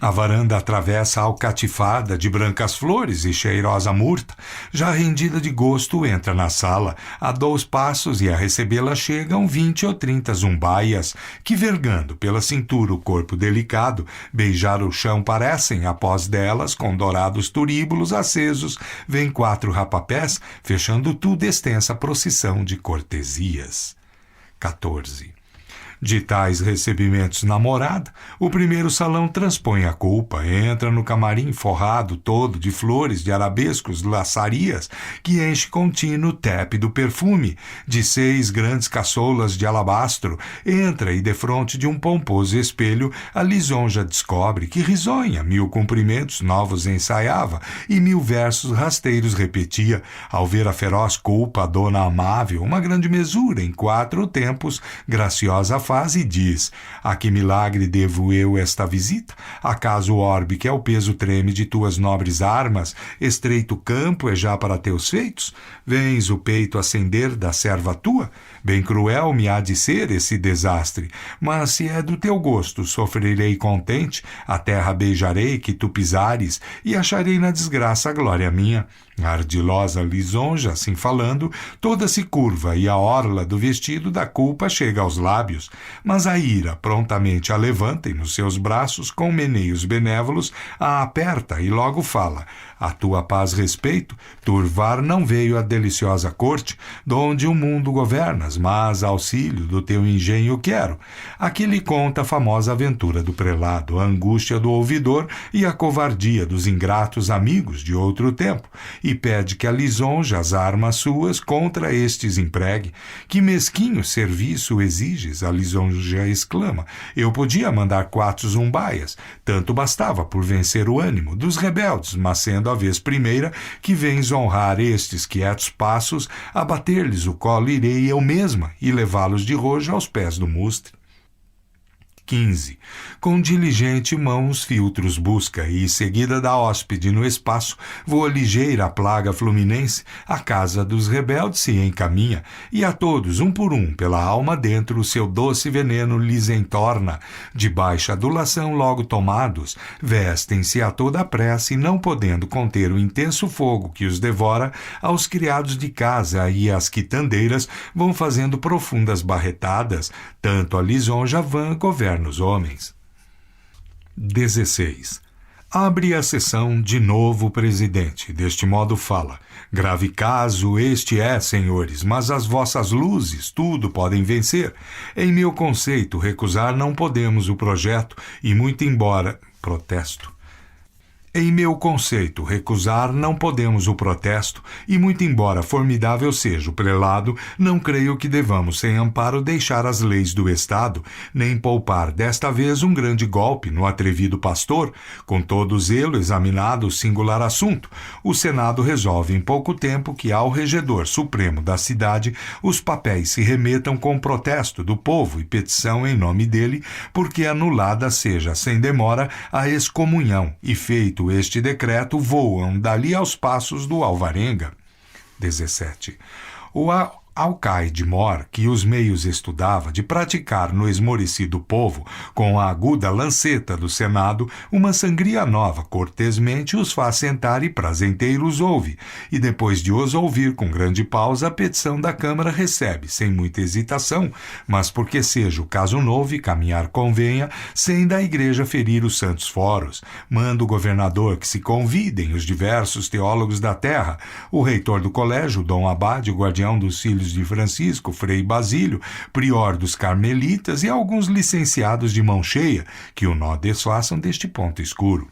a varanda atravessa alcatifada de brancas flores e cheirosa murta. Já rendida de gosto, entra na sala. A 2 passos e a recebê-la chegam 20 ou 30 zumbaias, que, vergando pela cintura o corpo delicado, beijar o chão parecem. Após delas, com dourados turíbulos acesos, vêm 4 rapapés, fechando tudo extensa procissão de cortesias. 14. De tais recebimentos na morada, o primeiro salão transpõe a culpa, entra no camarim forrado todo de flores, de arabescos, laçarias, que enche contínuo tépido perfume, de 6 grandes caçoulas de alabastro, entra e defronte de um pomposo espelho, a lisonja descobre que risonha 1000 cumprimentos novos ensaiava e 1000 versos rasteiros repetia, ao ver a feroz culpa, a dona amável, uma grande mesura em 4 tempos, graciosa face, e diz: "A que milagre devo eu esta visita? Acaso o orbe que é o peso treme de tuas nobres armas, estreito campo é já para teus feitos? Vens o peito acender da serva tua? Bem cruel me há de ser esse desastre, mas se é do teu gosto, sofrerei contente, a terra beijarei que tu pisares, e acharei na desgraça a glória minha." A ardilosa lisonja, assim falando, toda se curva e a orla do vestido da culpa chega aos lábios, mas a ira prontamente a levanta e nos seus braços, com meneios benévolos, a aperta e logo fala: "A tua paz respeito, turvar não veio a deliciosa corte, donde o mundo governas, mas auxílio do teu engenho quero." Aqui lhe conta a famosa aventura do prelado, a angústia do ouvidor e a covardia dos ingratos amigos de outro tempo, e pede que a lisonja as armas suas contra estes empregue. "Que mesquinho serviço exiges?" A lisonja exclama. "Eu podia mandar 4 zumbaias, tanto bastava por vencer o ânimo dos rebeldes, mas sendo a vez primeira que vens honrar estes quietos passos, abater-lhes o colo irei eu mesma e levá-los de rojo aos pés do mustre." 15. Com diligente mão os filtros busca, e seguida da hóspede no espaço, voa ligeira a plaga fluminense, a casa dos rebeldes se encaminha, e a todos, um por um, pela alma dentro, o seu doce veneno lhes entorna. De baixa adulação logo tomados, vestem-se a toda a pressa, e não podendo conter o intenso fogo que os devora, aos criados de casa e às quitandeiras vão fazendo profundas barretadas, tanto a lisonja vã governa os homens. 16. Abre a sessão de novo o presidente. Deste modo fala: "Grave caso este é, senhores, mas as vossas luzes tudo podem vencer. Em meu conceito, recusar não podemos o projeto, e muito embora..." Protesto. Em meu conceito, recusar não podemos o protesto, e muito embora formidável seja o prelado, não creio que devamos, sem amparo, deixar as leis do Estado, nem poupar desta vez um grande golpe no atrevido pastor. Com todo zelo examinado o singular assunto, o Senado resolve em pouco tempo que ao regedor supremo da cidade os papéis se remetam com protesto do povo e petição em nome dele, porque anulada seja sem demora a excomunhão, e feito este decreto, voam dali aos passos do Alvarenga. 17. O alcaide mor, que os meios estudava de praticar no esmorecido povo, com a aguda lanceta do Senado, uma sangria nova, cortesmente os faz sentar e prazenteiros ouve, e depois de os ouvir com grande pausa, a petição da Câmara recebe, sem muita hesitação, mas porque seja o caso novo e caminhar convenha, sem da Igreja ferir os santos foros. Manda o governador que se convidem os diversos teólogos da terra, o reitor do colégio, Dom Abade, o guardião dos filhos de Francisco, Frei Basílio, prior dos carmelitas e alguns licenciados de mão cheia, que o nó desfaçam deste ponto escuro.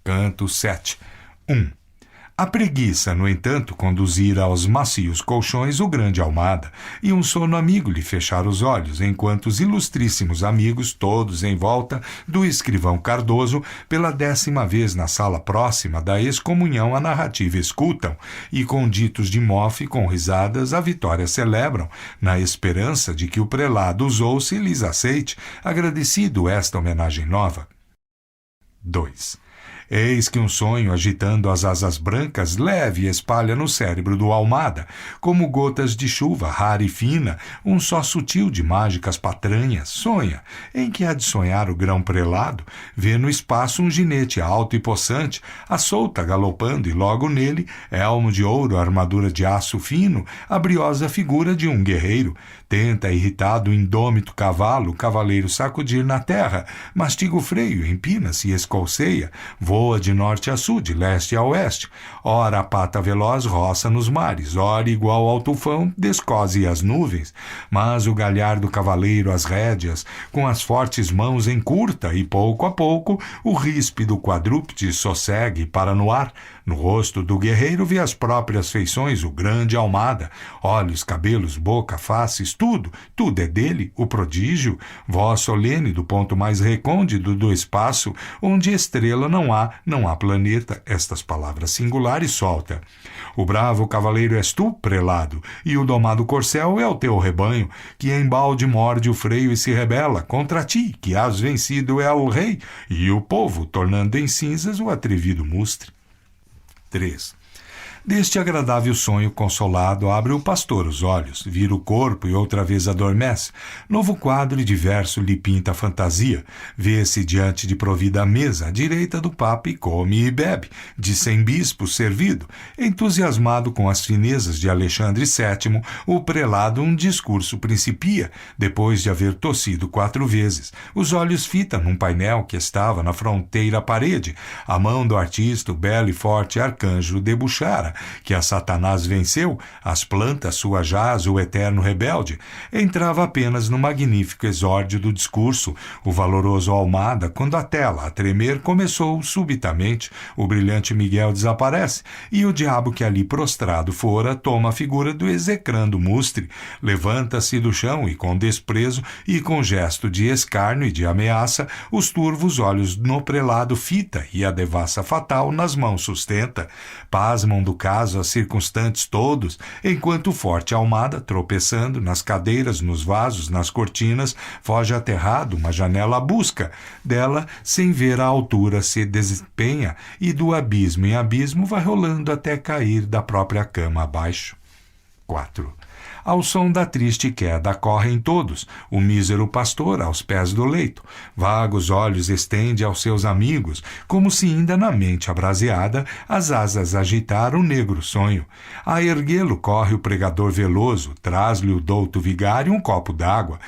Canto 7. 1. A preguiça, no entanto, conduzira aos macios colchões o grande Almada, e um sono amigo lhe fechara os olhos, enquanto os ilustríssimos amigos, todos em volta do escrivão Cardoso, pela 10ª vez na sala próxima da excomunhão a narrativa escutam, e com ditos de mofe, com risadas, a vitória celebram, na esperança de que o prelado os ouça e lhes aceite, agradecido esta homenagem nova. 2. Eis que um sonho, agitando as asas brancas, leve espalha no cérebro do Almada, como gotas de chuva rara e fina, um só sutil de mágicas patranhas, sonha, em que há de sonhar o grão prelado, vê no espaço um ginete alto e possante, a solta galopando, e logo nele, elmo de ouro, armadura de aço fino, a briosa figura de um guerreiro. Tenta, irritado, o indômito cavalo, o cavaleiro sacudir na terra, mastiga o freio, empina-se e escolceia, voa de norte a sul, de leste a oeste. Ora a pata veloz roça nos mares, ora igual ao tufão descose as nuvens. Mas o galhardo cavaleiro as rédeas, com as fortes mãos encurta, e pouco a pouco o ríspido quadrúpede sossegue para no ar. No rosto do guerreiro vê as próprias feições o grande Almada, olhos, cabelos, boca, faces, tudo é dele, o prodígio, voz solene do ponto mais recôndito do espaço, onde estrela não há planeta, estas palavras singulares solta. O bravo cavaleiro és tu, prelado, e o domado corcel é o teu rebanho, que embalde morde o freio e se rebela contra ti, que has vencido é o rei, e o povo, tornando em cinzas o atrevido mustre. 3. Deste agradável sonho consolado, abre o pastor os olhos, vira o corpo e outra vez adormece. Novo quadro e diverso lhe pinta a fantasia. Vê-se diante de provida mesa, à direita do papa, e come e bebe, de 100 bispos servido. Entusiasmado com as finezas de Alexandre VII, o prelado um discurso principia, depois de haver tossido 4 vezes. Os olhos fita num painel que estava na fronteira parede. A mão do artista, o belo e forte arcanjo debuxara, que a Satanás venceu, as plantas sua jaz, o eterno rebelde, entrava apenas no magnífico exórdio do discurso, o valoroso Almada, quando a tela a tremer começou subitamente, o brilhante Miguel desaparece, e o diabo que ali prostrado fora toma a figura do execrando mustre, levanta-se do chão e com desprezo e com gesto de escárnio e de ameaça, os turvos olhos no prelado fita e a devassa fatal nas mãos sustenta. Pasmam do caso as circunstantes todos, enquanto o forte Almada, tropeçando nas cadeiras, nos vasos, nas cortinas, foge aterrado, uma janela busca. Dela, sem ver a altura, se desempenha, e do abismo em abismo vai rolando até cair da própria cama abaixo. 4. Ao som da triste queda correm todos, o mísero pastor aos pés do leito. Vagos olhos estende aos seus amigos, como se ainda na mente abraseada as asas agitar o negro sonho. A erguê-lo corre o pregador veloso, traz-lhe o douto vigário um copo d'água.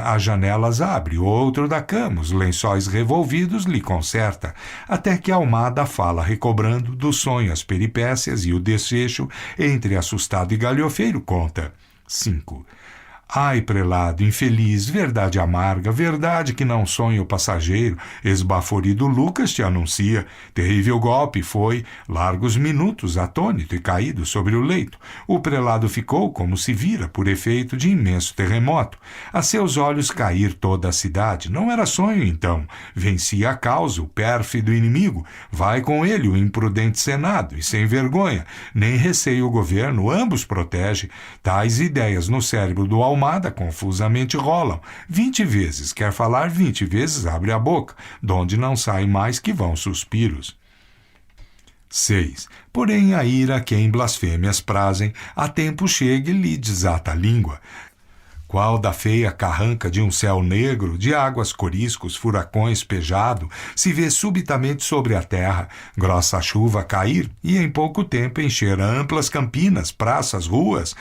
As janelas abre, outro da cama, os lençóis revolvidos lhe conserta, até que a Almada fala recobrando do sonho as peripécias e o desfecho, entre assustado e galhofeiro conta. 5. Ai, prelado, infeliz, verdade amarga, verdade que não sonha o passageiro, esbaforido Lucas te anuncia. Terrível golpe foi, largos minutos, atônito e caído sobre o leito. O prelado ficou como se vira por efeito de imenso terremoto. A seus olhos cair toda a cidade. Não era sonho, então. Vencia a causa, o pérfido inimigo. Vai com ele o imprudente Senado, e sem vergonha, nem receio o governo, ambos protege. Tais ideias no cérebro do Almada confusamente rolam. 20 vezes quer falar, 20 vezes abre a boca, donde não sai mais que vão suspiros. 6. Porém a ira quem blasfêmias prazem, a tempo chega e lhe desata a língua. Qual da feia carranca de um céu negro, de águas coriscos, furacões pejado, se vê subitamente sobre a terra, grossa chuva cair e em pouco tempo encher amplas campinas, praças, ruas,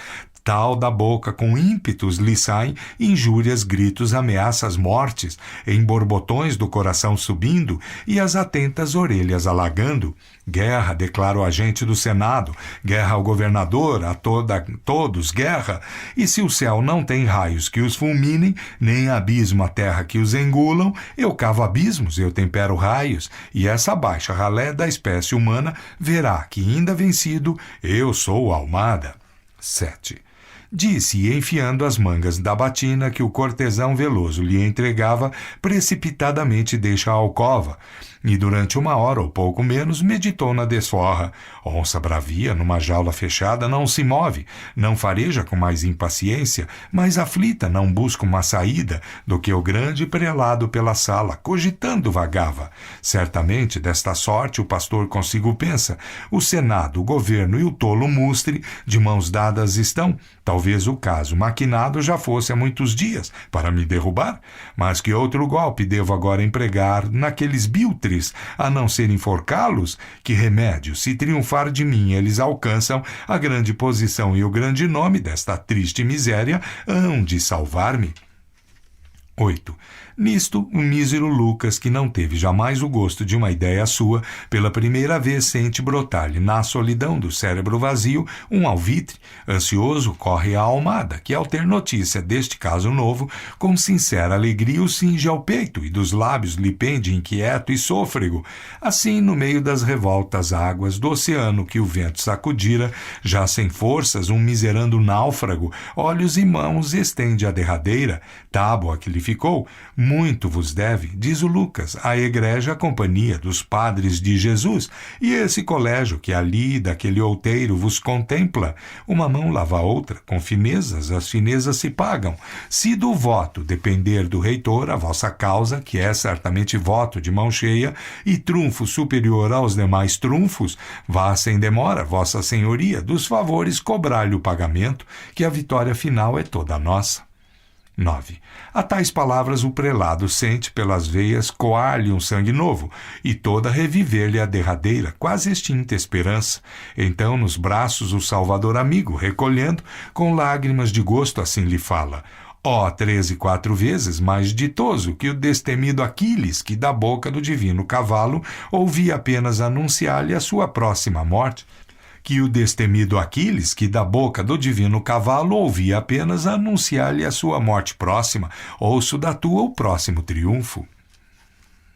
tal da boca com ímpetos lhe saem injúrias, gritos, ameaças, mortes, em borbotões do coração subindo e as atentas orelhas alagando. Guerra, declara o agente do Senado, guerra ao governador, a todos, guerra. E se o céu não tem raios que os fulminem, nem abismo a terra que os engulam, eu cavo abismos, eu tempero raios, e essa baixa ralé da espécie humana verá que, ainda vencido, eu sou Almada. 7. Disse, enfiando as mangas da batina que o cortesão veloso lhe entregava, precipitadamente deixa a alcova, e durante 1 hora ou pouco menos meditou na desforra. Onça bravia, numa jaula fechada, não se move, não fareja com mais impaciência, mais aflita não busca uma saída do que o grande prelado pela sala, cogitando vagava. Certamente, desta sorte, o pastor consigo pensa, o Senado, o governo e o tolo mustre de mãos dadas estão. Talvez o caso maquinado já fosse há muitos dias para me derrubar, mas que outro golpe devo agora empregar naqueles biltres, a não ser enforcá-los? Que remédio, se triunfar de mim eles alcançam a grande posição e o grande nome desta triste miséria, hão de salvar-me. 8. Nisto, o mísero Lucas, que não teve jamais o gosto de uma ideia sua, pela primeira vez sente brotar-lhe na solidão do cérebro vazio um alvitre. Ansioso, corre à Almada, que ao ter notícia deste caso novo, com sincera alegria o cinge ao peito e dos lábios lhe pende inquieto e sôfrego. Assim, no meio das revoltas águas do oceano que o vento sacudira, já sem forças, um miserando náufrago, olhos e mãos estende a derradeira tábua que lhe ficou. Muito vos deve, diz o Lucas, a egrégia companhia dos padres de Jesus, e esse colégio que ali daquele outeiro vos contempla. Uma mão lava a outra, com finezas, as finezas se pagam. Se do voto depender do reitor a vossa causa, que é certamente voto de mão cheia, e trunfo superior aos demais trunfos, vá sem demora, vossa senhoria, dos favores cobrar-lhe o pagamento, que a vitória final é toda nossa. 9. A tais palavras o prelado sente pelas veias coar-lhe um sangue novo e toda reviver-lhe a derradeira, quase extinta esperança. Então nos braços o Salvador amigo, recolhendo, com lágrimas de gosto assim lhe fala: ó, 13 4 vezes mais ditoso que o destemido Aquiles, que da boca do divino cavalo ouvia apenas anunciar-lhe a sua próxima morte. Que o destemido Aquiles, que da boca do divino cavalo ouvia apenas anunciar-lhe a sua morte próxima, ouço da tua o próximo triunfo.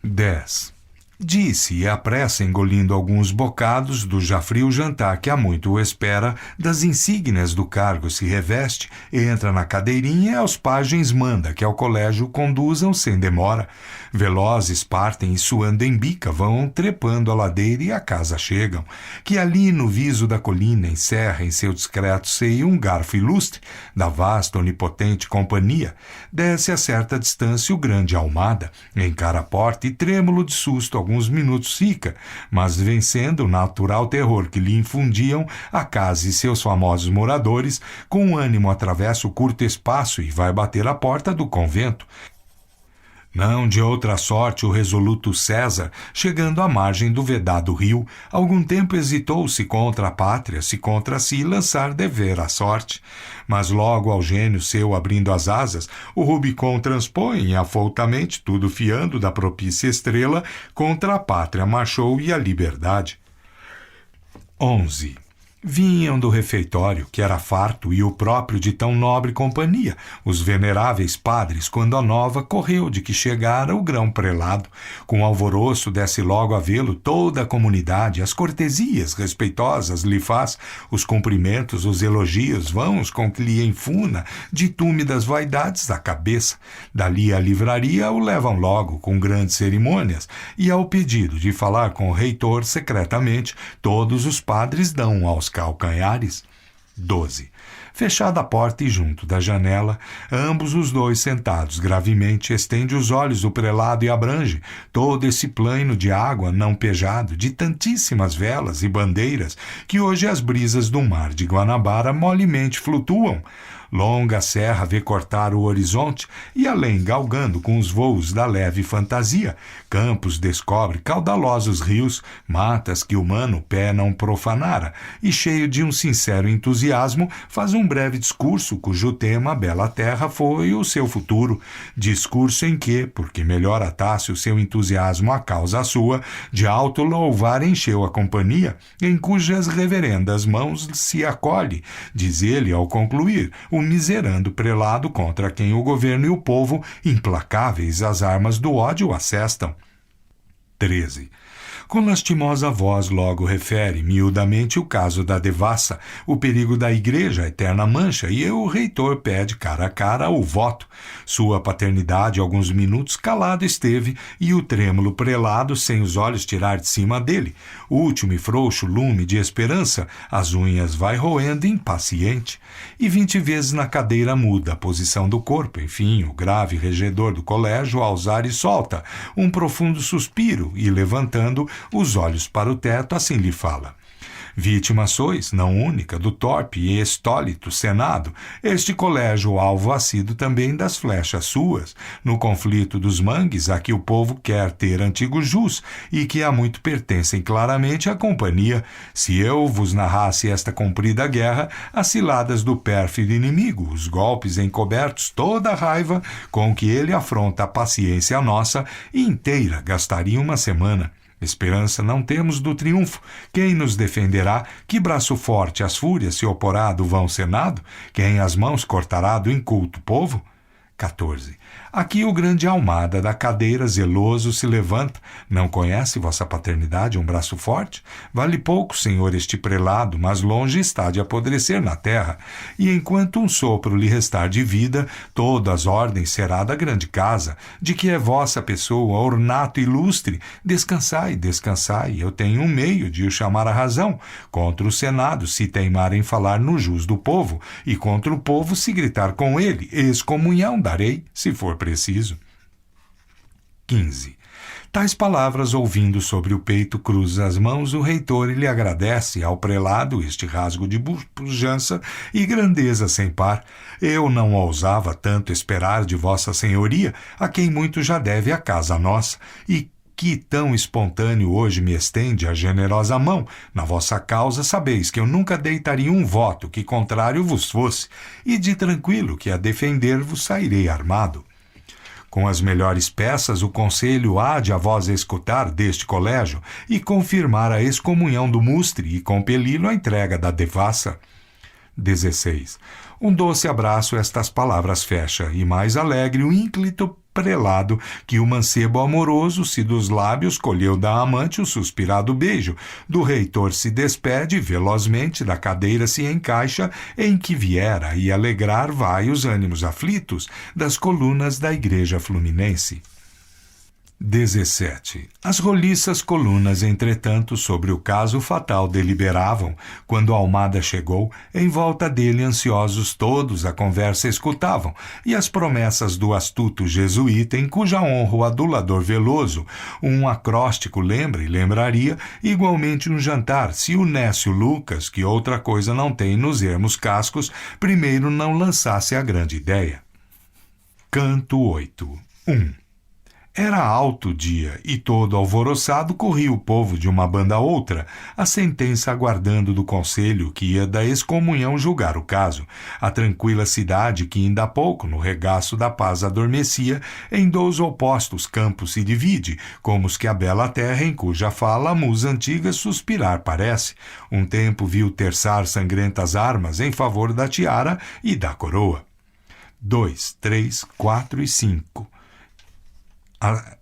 10. Disse e apressa, engolindo alguns bocados do já frio jantar que há muito o espera, das insígnias do cargo se reveste, entra na cadeirinha e aos pajens manda que ao colégio conduzam sem demora. Velozes partem e suando em bica vão trepando a ladeira e à casa chegam, que ali no viso da colina encerra em seu discreto seio um garfo ilustre da vasta onipotente companhia. Desce a certa distância o grande Almada, encara a porta e trêmulo de susto alguns minutos fica, mas vencendo o natural terror que lhe infundiam a casa e seus famosos moradores, com ânimo atravessa o curto espaço e vai bater à porta do convento. Não de outra sorte o resoluto César, chegando à margem do vedado rio, algum tempo hesitou se contra a pátria, se contra si lançar dever à sorte. Mas logo ao gênio seu abrindo as asas, o Rubicon transpõe afoutamente, tudo fiando da propícia estrela, contra a pátria marchou e a liberdade. 11. Vinham do refeitório, que era farto e o próprio de tão nobre companhia, os veneráveis padres, quando a nova correu de que chegara o grão prelado. Com alvoroço desce logo a vê-lo toda a comunidade, as cortesias respeitosas lhe faz, os cumprimentos, os elogios vãos com que lhe enfuna de túmidas vaidades a cabeça. Dali à livraria o levam logo com grandes cerimônias, e ao pedido de falar com o reitor secretamente, todos os padres dão aos calcanhares. 12. Fechada a porta e junto da janela, ambos os dois sentados gravemente, estende os olhos o prelado e abrange todo esse plaino de água não pejado, de tantíssimas velas e bandeiras, que hoje as brisas do mar de Guanabara molemente flutuam. Longa serra vê cortar o horizonte e além galgando com os voos da leve fantasia, campos descobre caudalosos rios, matas que humano pé não profanara, e cheio de um sincero entusiasmo faz um breve discurso cujo tema, bela terra, foi o seu futuro, discurso em que, porque melhor atasse o seu entusiasmo à causa sua, de alto louvar encheu a companhia, em cujas reverendas mãos se acolhe, diz ele ao concluir, o miserando prelado contra quem o governo e o povo, implacáveis as armas do ódio, assestam. 13. Com lastimosa voz logo refere miudamente o caso da devassa, o perigo da igreja, a eterna mancha, e o reitor pede cara a cara o voto. Sua paternidade alguns minutos calado esteve, e o trêmulo prelado sem os olhos tirar de cima dele. Último e frouxo lume de esperança, as unhas vai roendo impaciente. E 20 vezes na cadeira muda a posição do corpo. Enfim, o grave regedor do colégio aos ares solta um profundo suspiro e, levantando os olhos para o teto, assim lhe fala: Vítima sois, não única, do torpe e estólito Senado, este colégio alvo ha sido também das flechas suas, no conflito dos mangues a que o povo quer ter antigo jus, e que há muito pertencem claramente à companhia. Se eu vos narrasse esta comprida guerra, as ciladas do pérfido inimigo, os golpes encobertos, toda a raiva com que ele afronta a paciência nossa, inteira gastaria uma semana. Esperança não temos do triunfo. Quem nos defenderá? Que braço forte às fúrias se oporá do vão senado? Quem as mãos cortará do inculto povo? 14. Aqui o grande Almada da cadeira zeloso se levanta. Não conhece vossa paternidade um braço forte? Vale pouco, senhor, este prelado, mas longe está de apodrecer na terra. E enquanto um sopro lhe restar de vida, todas as ordens será da grande casa, de que é vossa pessoa ornato ilustre. Descansai, descansai, eu tenho um meio de o chamar à razão. Contra o Senado, se teimar em falar no jus do povo, e contra o povo, se gritar com ele, excomunhão darei, se for preciso. 15. Tais palavras, ouvindo sobre o peito, cruza as mãos o reitor e lhe agradece ao prelado este rasgo de pujança e grandeza sem par. Eu não ousava tanto esperar de vossa senhoria, a quem muito já deve a casa nossa, e que tão espontâneo hoje me estende a generosa mão. Na vossa causa sabeis que eu nunca deitaria um voto que contrário vos fosse, e de tranquilo que a defender-vos sairei armado. Com as melhores peças o conselho há de a vós escutar deste colégio e confirmar a excomunhão do mustre e compeli-lo à entrega da devassa. 16. Um doce abraço estas palavras fecha, e mais alegre o ínclito prelado, que o mancebo amoroso se dos lábios colheu da amante o suspirado beijo, do reitor se despede, velozmente da cadeira se encaixa, em que viera e alegrar vai os ânimos aflitos das colunas da igreja fluminense. 17. As roliças colunas, entretanto, sobre o caso fatal deliberavam. Quando Almada chegou, em volta dele ansiosos todos a conversa escutavam, e as promessas do astuto jesuíta, em cuja honra o adulador Veloso um acróstico lembra e lembraria, igualmente um jantar, se o Nécio Lucas, que outra coisa não tem nos ermos cascos, primeiro não lançasse a grande ideia. Canto 8. 1. Era alto dia, e todo alvoroçado corria o povo de uma banda a outra, a sentença aguardando do conselho que ia da excomunhão julgar o caso. A tranquila cidade que ainda há pouco no regaço da paz adormecia, em 2 opostos campos se divide, como os que a bela terra em cuja fala a musa antiga suspirar parece. Um tempo viu terçar sangrentas armas em favor da tiara e da coroa. 2, 3, 4 e 5.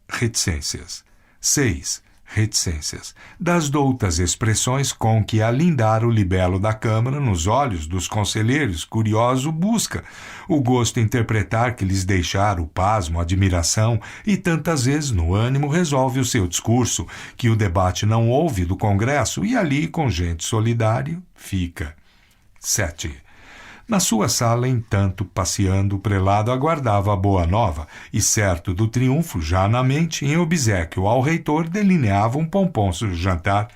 Reticências. 6. Reticências. Das doutas expressões com que a lindar o libelo da Câmara nos olhos dos conselheiros curioso busca, o gosto interpretar que lhes deixar o pasmo, a admiração, e tantas vezes no ânimo resolve o seu discurso, que o debate não ouve do Congresso e ali com gente solidária fica. 7. Na sua sala, entanto, passeando, o prelado aguardava a boa nova e, certo do triunfo, já na mente, em obséquio ao reitor, delineava um pomponso jantar.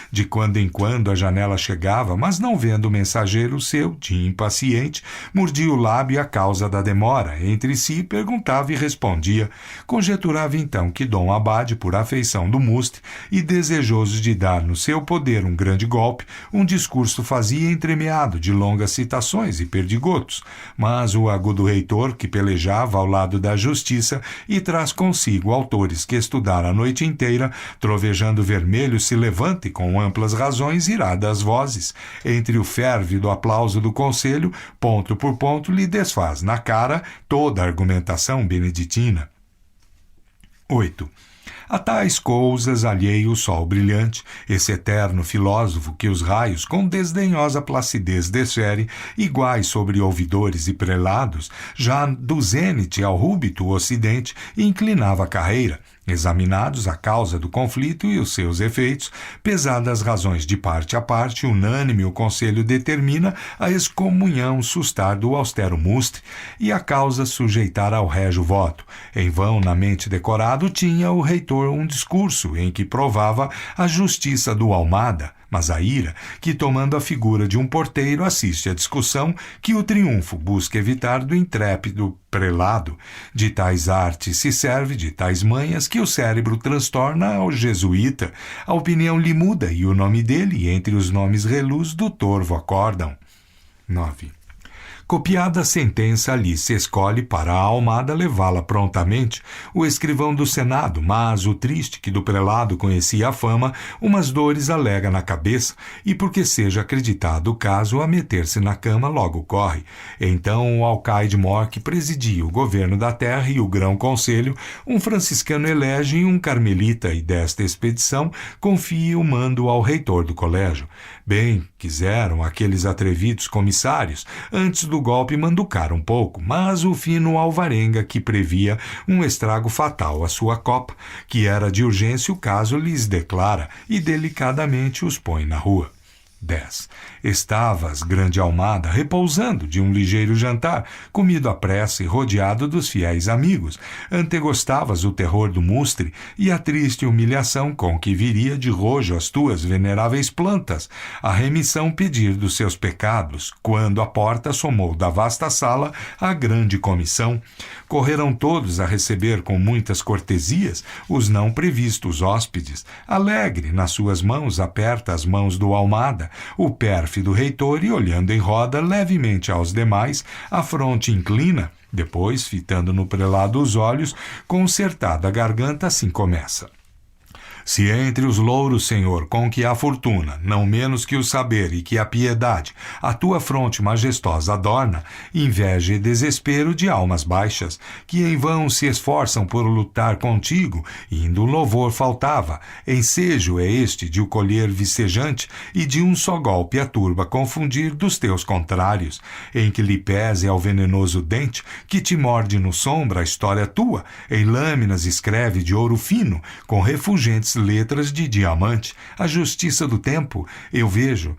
De quando em quando a janela chegava, mas não vendo o mensageiro seu, de impaciente, mordia o lábio a causa da demora. Entre si, perguntava e respondia. Conjeturava então que Dom Abade, por afeição do Mustre e desejoso de dar no seu poder um grande golpe, um discurso fazia entremeado de longas citações e perdigotos, mas o agudo reitor, que pelejava ao lado da justiça e traz consigo autores que estudaram a noite inteira, trovejando vermelho, se levanta e com amplas razões irada as vozes. Entre o férvido aplauso do conselho, ponto por ponto lhe desfaz na cara toda a argumentação beneditina. 8. A tais coisas alheio o sol brilhante, esse eterno filósofo que os raios com desdenhosa placidez desfere, iguais sobre ouvidores e prelados, já do zênite ao rúbito ocidente, inclinava a carreira, examinados a causa do conflito e os seus efeitos, pesadas razões de parte a parte, unânime o conselho determina a excomunhão sustar do austero Mustre e a causa sujeitar ao régio voto. Em vão, na mente decorado, tinha o reitor um discurso em que provava a justiça do Almada, mas a ira, que tomando a figura de um porteiro assiste à discussão que o triunfo busca evitar do intrépido prelado. De tais artes se serve, de tais manhas, que o cérebro transtorna ao jesuíta. A opinião lhe muda e o nome dele, entre os nomes reluz, do torvo acordam. 9. Copiada a sentença, ali se escolhe para a almada levá-la prontamente o escrivão do Senado, mas o triste que do prelado conhecia a fama, umas dores alega na cabeça, e porque seja acreditado o caso, a meter-se na cama logo corre. Então o alcaide-mor que presidia o governo da terra e o grão-conselho, um franciscano elege e um carmelita, e desta expedição confia o mando ao reitor do colégio. Bem quiseram aqueles atrevidos comissários, antes do golpe manducar um pouco, mas o fino alvarenga que previa um estrago fatal à sua copa, que era de urgência o caso, lhes declara e delicadamente os põe na rua. 10. Estavas, grande almada, repousando de um ligeiro jantar, comido à pressa e rodeado dos fiéis amigos. Antegostavas o terror do Mustre e a triste humilhação com que viria de rojo as tuas veneráveis plantas, a remissão pedir dos seus pecados, quando a porta somou da vasta sala a grande comissão. Correram todos a receber com muitas cortesias os não previstos hóspedes. Alegre, nas suas mãos, aperta as mãos do Almada, o pérfido reitor, e olhando em roda levemente aos demais, a fronte inclina, depois, fitando no prelado os olhos, concertada a garganta, assim começa. Se entre os louros, Senhor, com que a fortuna, não menos que o saber e que a piedade, a tua fronte majestosa adorna, inveja e desespero de almas baixas, que em vão se esforçam por lutar contigo, indo o louvor faltava, ensejo é este de o colher vicejante e de um só golpe a turba confundir dos teus contrários, em que lhe pese ao venenoso dente, que te morde no sombra a história tua, em lâminas escreve de ouro fino, com refulgentes letras de diamante, a justiça do tempo. Eu vejo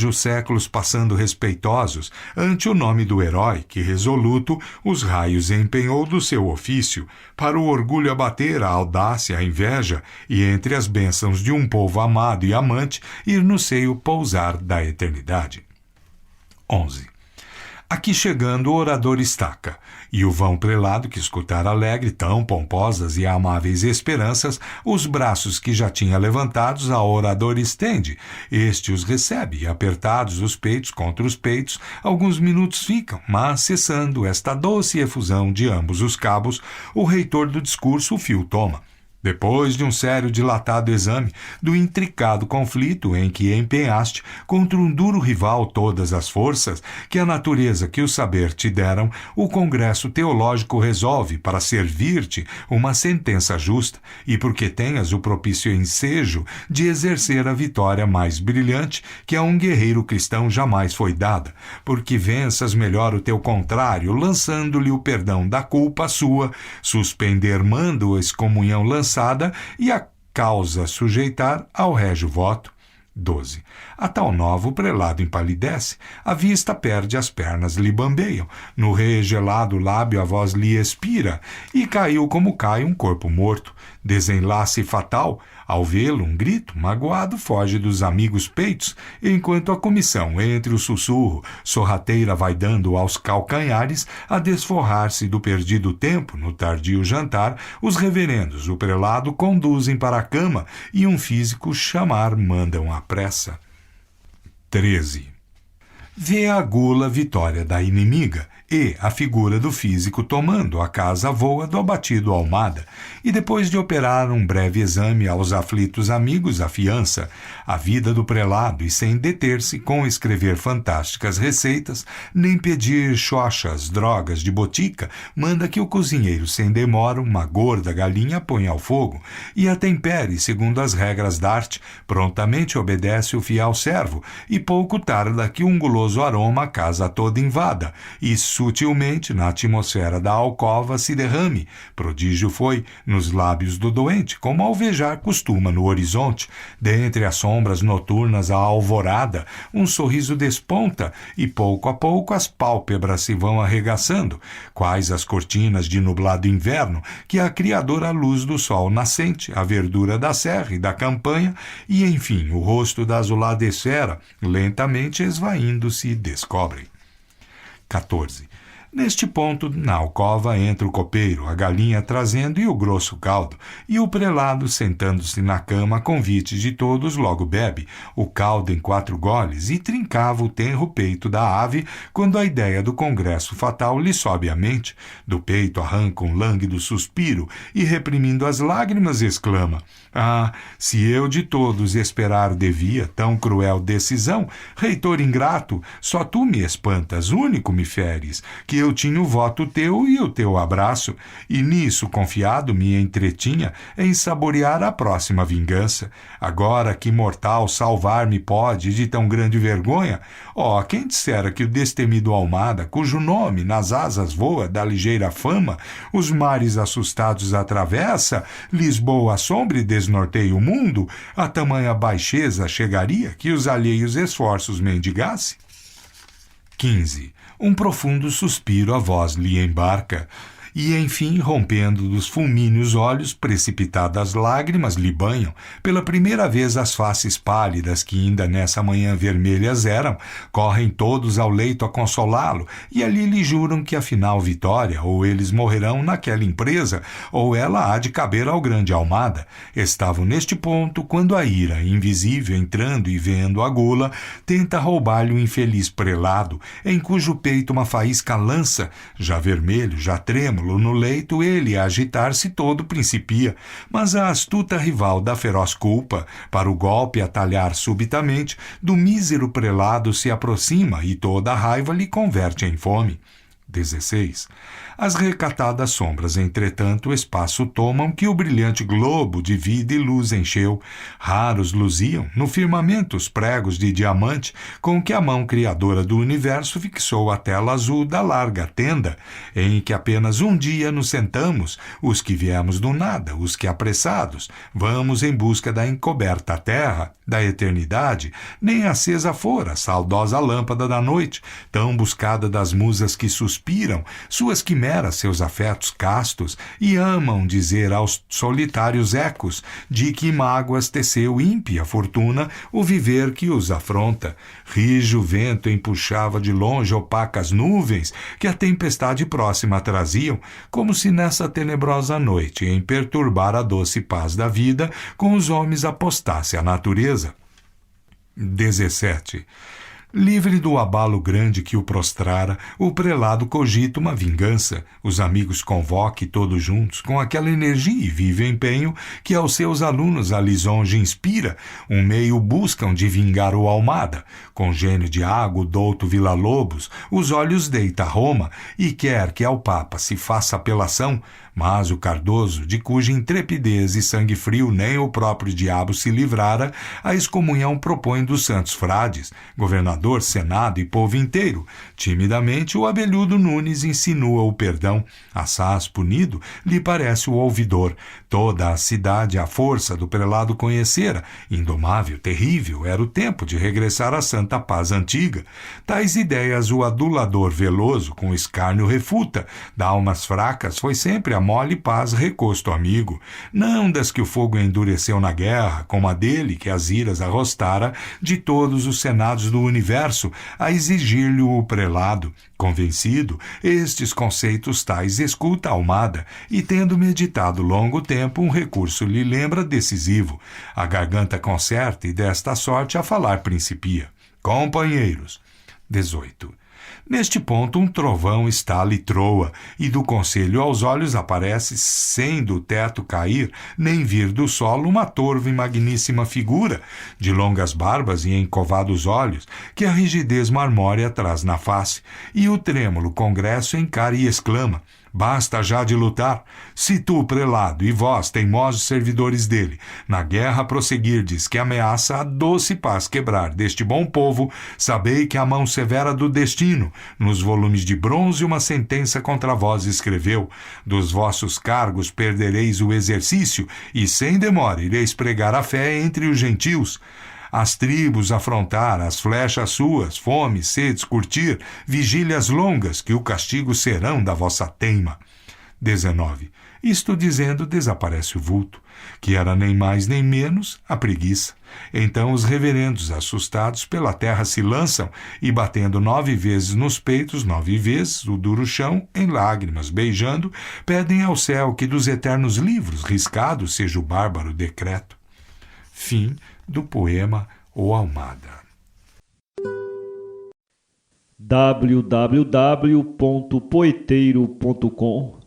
os séculos passando respeitosos ante o nome do herói que resoluto os raios empenhou do seu ofício, para o orgulho abater a audácia, a inveja, e entre as bênçãos de um povo amado e amante, ir no seio pousar da eternidade. 11. Aqui chegando o orador estaca, e o vão prelado que escutara alegre tão pomposas e amáveis esperanças, os braços que já tinha levantados ao orador estende, este os recebe, e apertados os peitos contra os peitos, alguns minutos ficam, mas cessando esta doce efusão de ambos os cabos, o reitor do discurso o fio toma. Depois de um sério dilatado exame do intricado conflito em que empenhaste contra um duro rival todas as forças que a natureza que o saber te deram, o Congresso Teológico resolve, para servir-te, uma sentença justa, e porque tenhas o propício ensejo de exercer a vitória mais brilhante que a um guerreiro cristão jamais foi dada, porque venças melhor o teu contrário, lançando-lhe o perdão da culpa sua, suspender mando a excomunhão lançada e a causa sujeitar ao régio voto. 12. A tal nova o prelado empalidece, a vista perde, as pernas lhe bambeiam, no regelado lábio a voz lhe expira, e caiu como cai um corpo morto. Desenlace fatal, ao vê-lo um grito magoado foge dos amigos peitos, enquanto a comissão, entre o sussurro, sorrateira vai dando aos calcanhares, a desforrar-se do perdido tempo, no tardio jantar, os reverendos, o prelado, conduzem para a cama, e um físico chamar mandam à pressa. 13. Vê a gula vitória da inimiga e a figura do físico tomando a casa voa do abatido Almada, e depois de operar um breve exame aos aflitos amigos afiança a vida do prelado e sem deter-se com escrever fantásticas receitas, nem pedir xoxas, drogas de botica, manda que o cozinheiro sem demora uma gorda galinha ponha ao fogo e a tempere segundo as regras da arte, prontamente obedece o fiel servo e pouco tarda que um guloso aroma a casa toda invada e sutilmente na atmosfera da alcova se derrame. Prodígio foi nos lábios do doente, como alvejar costuma no horizonte. Dentre as sombras noturnas a alvorada, um sorriso desponta e pouco a pouco as pálpebras se vão arregaçando, quais as cortinas de nublado inverno que a criadora luz do sol nascente, a verdura da serra e da campanha e, enfim, o rosto da azulada esfera, lentamente esvaindo-se, descobrem. 14. Neste ponto, na alcova, entra o copeiro, a galinha trazendo e o grosso caldo, e o prelado, sentando-se na cama a convite de todos, logo bebe o caldo em 4 goles e trincava o tenro peito da ave quando a ideia do congresso fatal lhe sobe à mente. Do peito arranca um lânguido suspiro e, reprimindo as lágrimas, exclama: "Ah, se eu de todos esperar devia tão cruel decisão, reitor ingrato, só tu me espantas, único me feres, que eu tinha o voto teu e o teu abraço, e nisso confiado me entretinha em saborear a próxima vingança. Agora que mortal salvar-me pode de tão grande vergonha? Ó, quem dissera que o destemido Almada, cujo nome nas asas voa da ligeira fama, os mares assustados atravessa, Lisboa assombra e desnorteia o mundo, a tamanha baixeza chegaria que os alheios esforços mendigasse?" 15. Um profundo suspiro a voz lhe embarca, e, enfim, rompendo dos fulmíneos olhos, precipitadas lágrimas lhe banham. Pela primeira vez as faces pálidas, que ainda nessa manhã vermelhas eram, correm todos ao leito a consolá-lo, e ali lhe juram que afinal vitória, ou eles morrerão naquela empresa, ou ela há de caber ao grande Almada. Estavam neste ponto, quando a ira, invisível, entrando e vendo a gula, tenta roubar-lhe o infeliz prelado, em cujo peito uma faísca lança, já vermelho, já trêmulo, no leito ele a agitar-se todo principia, mas a astuta rival da feroz culpa, para o golpe atalhar subitamente, do mísero prelado se aproxima e toda a raiva lhe converte em fome. 16. As recatadas sombras, entretanto, o espaço tomam que o brilhante globo de vida e luz encheu. Raros luziam no firmamento os pregos de diamante com que a mão criadora do universo fixou a tela azul da larga tenda, em que apenas um dia nos sentamos, os que viemos do nada, os que apressados, vamos em busca da encoberta terra, da eternidade, nem acesa fora a saudosa lâmpada da noite, tão buscada das musas que suspiram suspiram suas quimeras, seus afetos castos, e amam dizer aos solitários ecos de que mágoas teceu ímpia fortuna o viver que os afronta. Rijo vento empuxava de longe opacas nuvens que a tempestade próxima traziam, como se nessa tenebrosa noite, em perturbar a doce paz da vida, com os homens apostasse a natureza. 17. Livre do abalo grande que o prostrara, o prelado cogita uma vingança. Os amigos convoque todos juntos, com aquela energia e vivo empenho que aos seus alunos a lisonja inspira, um meio buscam de vingar o Almada. Com gênio de água, o douto Villa-Lobos, os olhos deita a Roma, e quer que ao Papa se faça apelação, mas o Cardoso, de cuja intrepidez e sangue frio nem o próprio diabo se livrara, a excomunhão propõe dos santos frades, governador, senado e povo inteiro. Timidamente o abelhudo Nunes insinua o perdão. Assaz punido lhe parece o ouvidor. Toda a cidade a força do prelado conhecera. Indomável, terrível, era o tempo de regressar à santa paz antiga. Tais ideias o adulador veloso com escárnio refuta. Da almas fracas foi sempre a mole paz recosto amigo. Não das que o fogo endureceu na guerra, como a dele que as iras arrostara de todos os senados do universo a exigir-lhe o prelado. Convencido, estes conceitos tais escuta a Almada, e tendo meditado longo tempo, um recurso lhe lembra decisivo. A garganta concerta e desta sorte a falar principia. Companheiros. 18. Neste ponto um trovão estala e troa, e do conselho aos olhos aparece, sem do teto cair, nem vir do solo, uma torva e magníssima figura, de longas barbas e encovados olhos, que a rigidez marmórea traz na face, e o trêmulo congresso encara e exclama: basta já de lutar. Se tu, prelado, e vós, teimosos servidores dele, na guerra prosseguirdes que ameaça a doce paz quebrar deste bom povo, sabei que a mão severa do destino, nos volumes de bronze, uma sentença contra vós escreveu. Dos vossos cargos perdereis o exercício, e sem demora ireis pregar a fé entre os gentios. As tribos afrontar, as flechas suas, fome, sedes curtir, vigílias longas, que o castigo serão da vossa teima. 19. Isto dizendo, desaparece o vulto, que era nem mais nem menos a preguiça. Então os reverendos, assustados pela terra, se lançam, e batendo 9 vezes nos peitos, 9 vezes o duro chão, em lágrimas, beijando, pedem ao céu que dos eternos livros riscado seja o bárbaro decreto. Fim do poema O Almada. www.poeteiro.com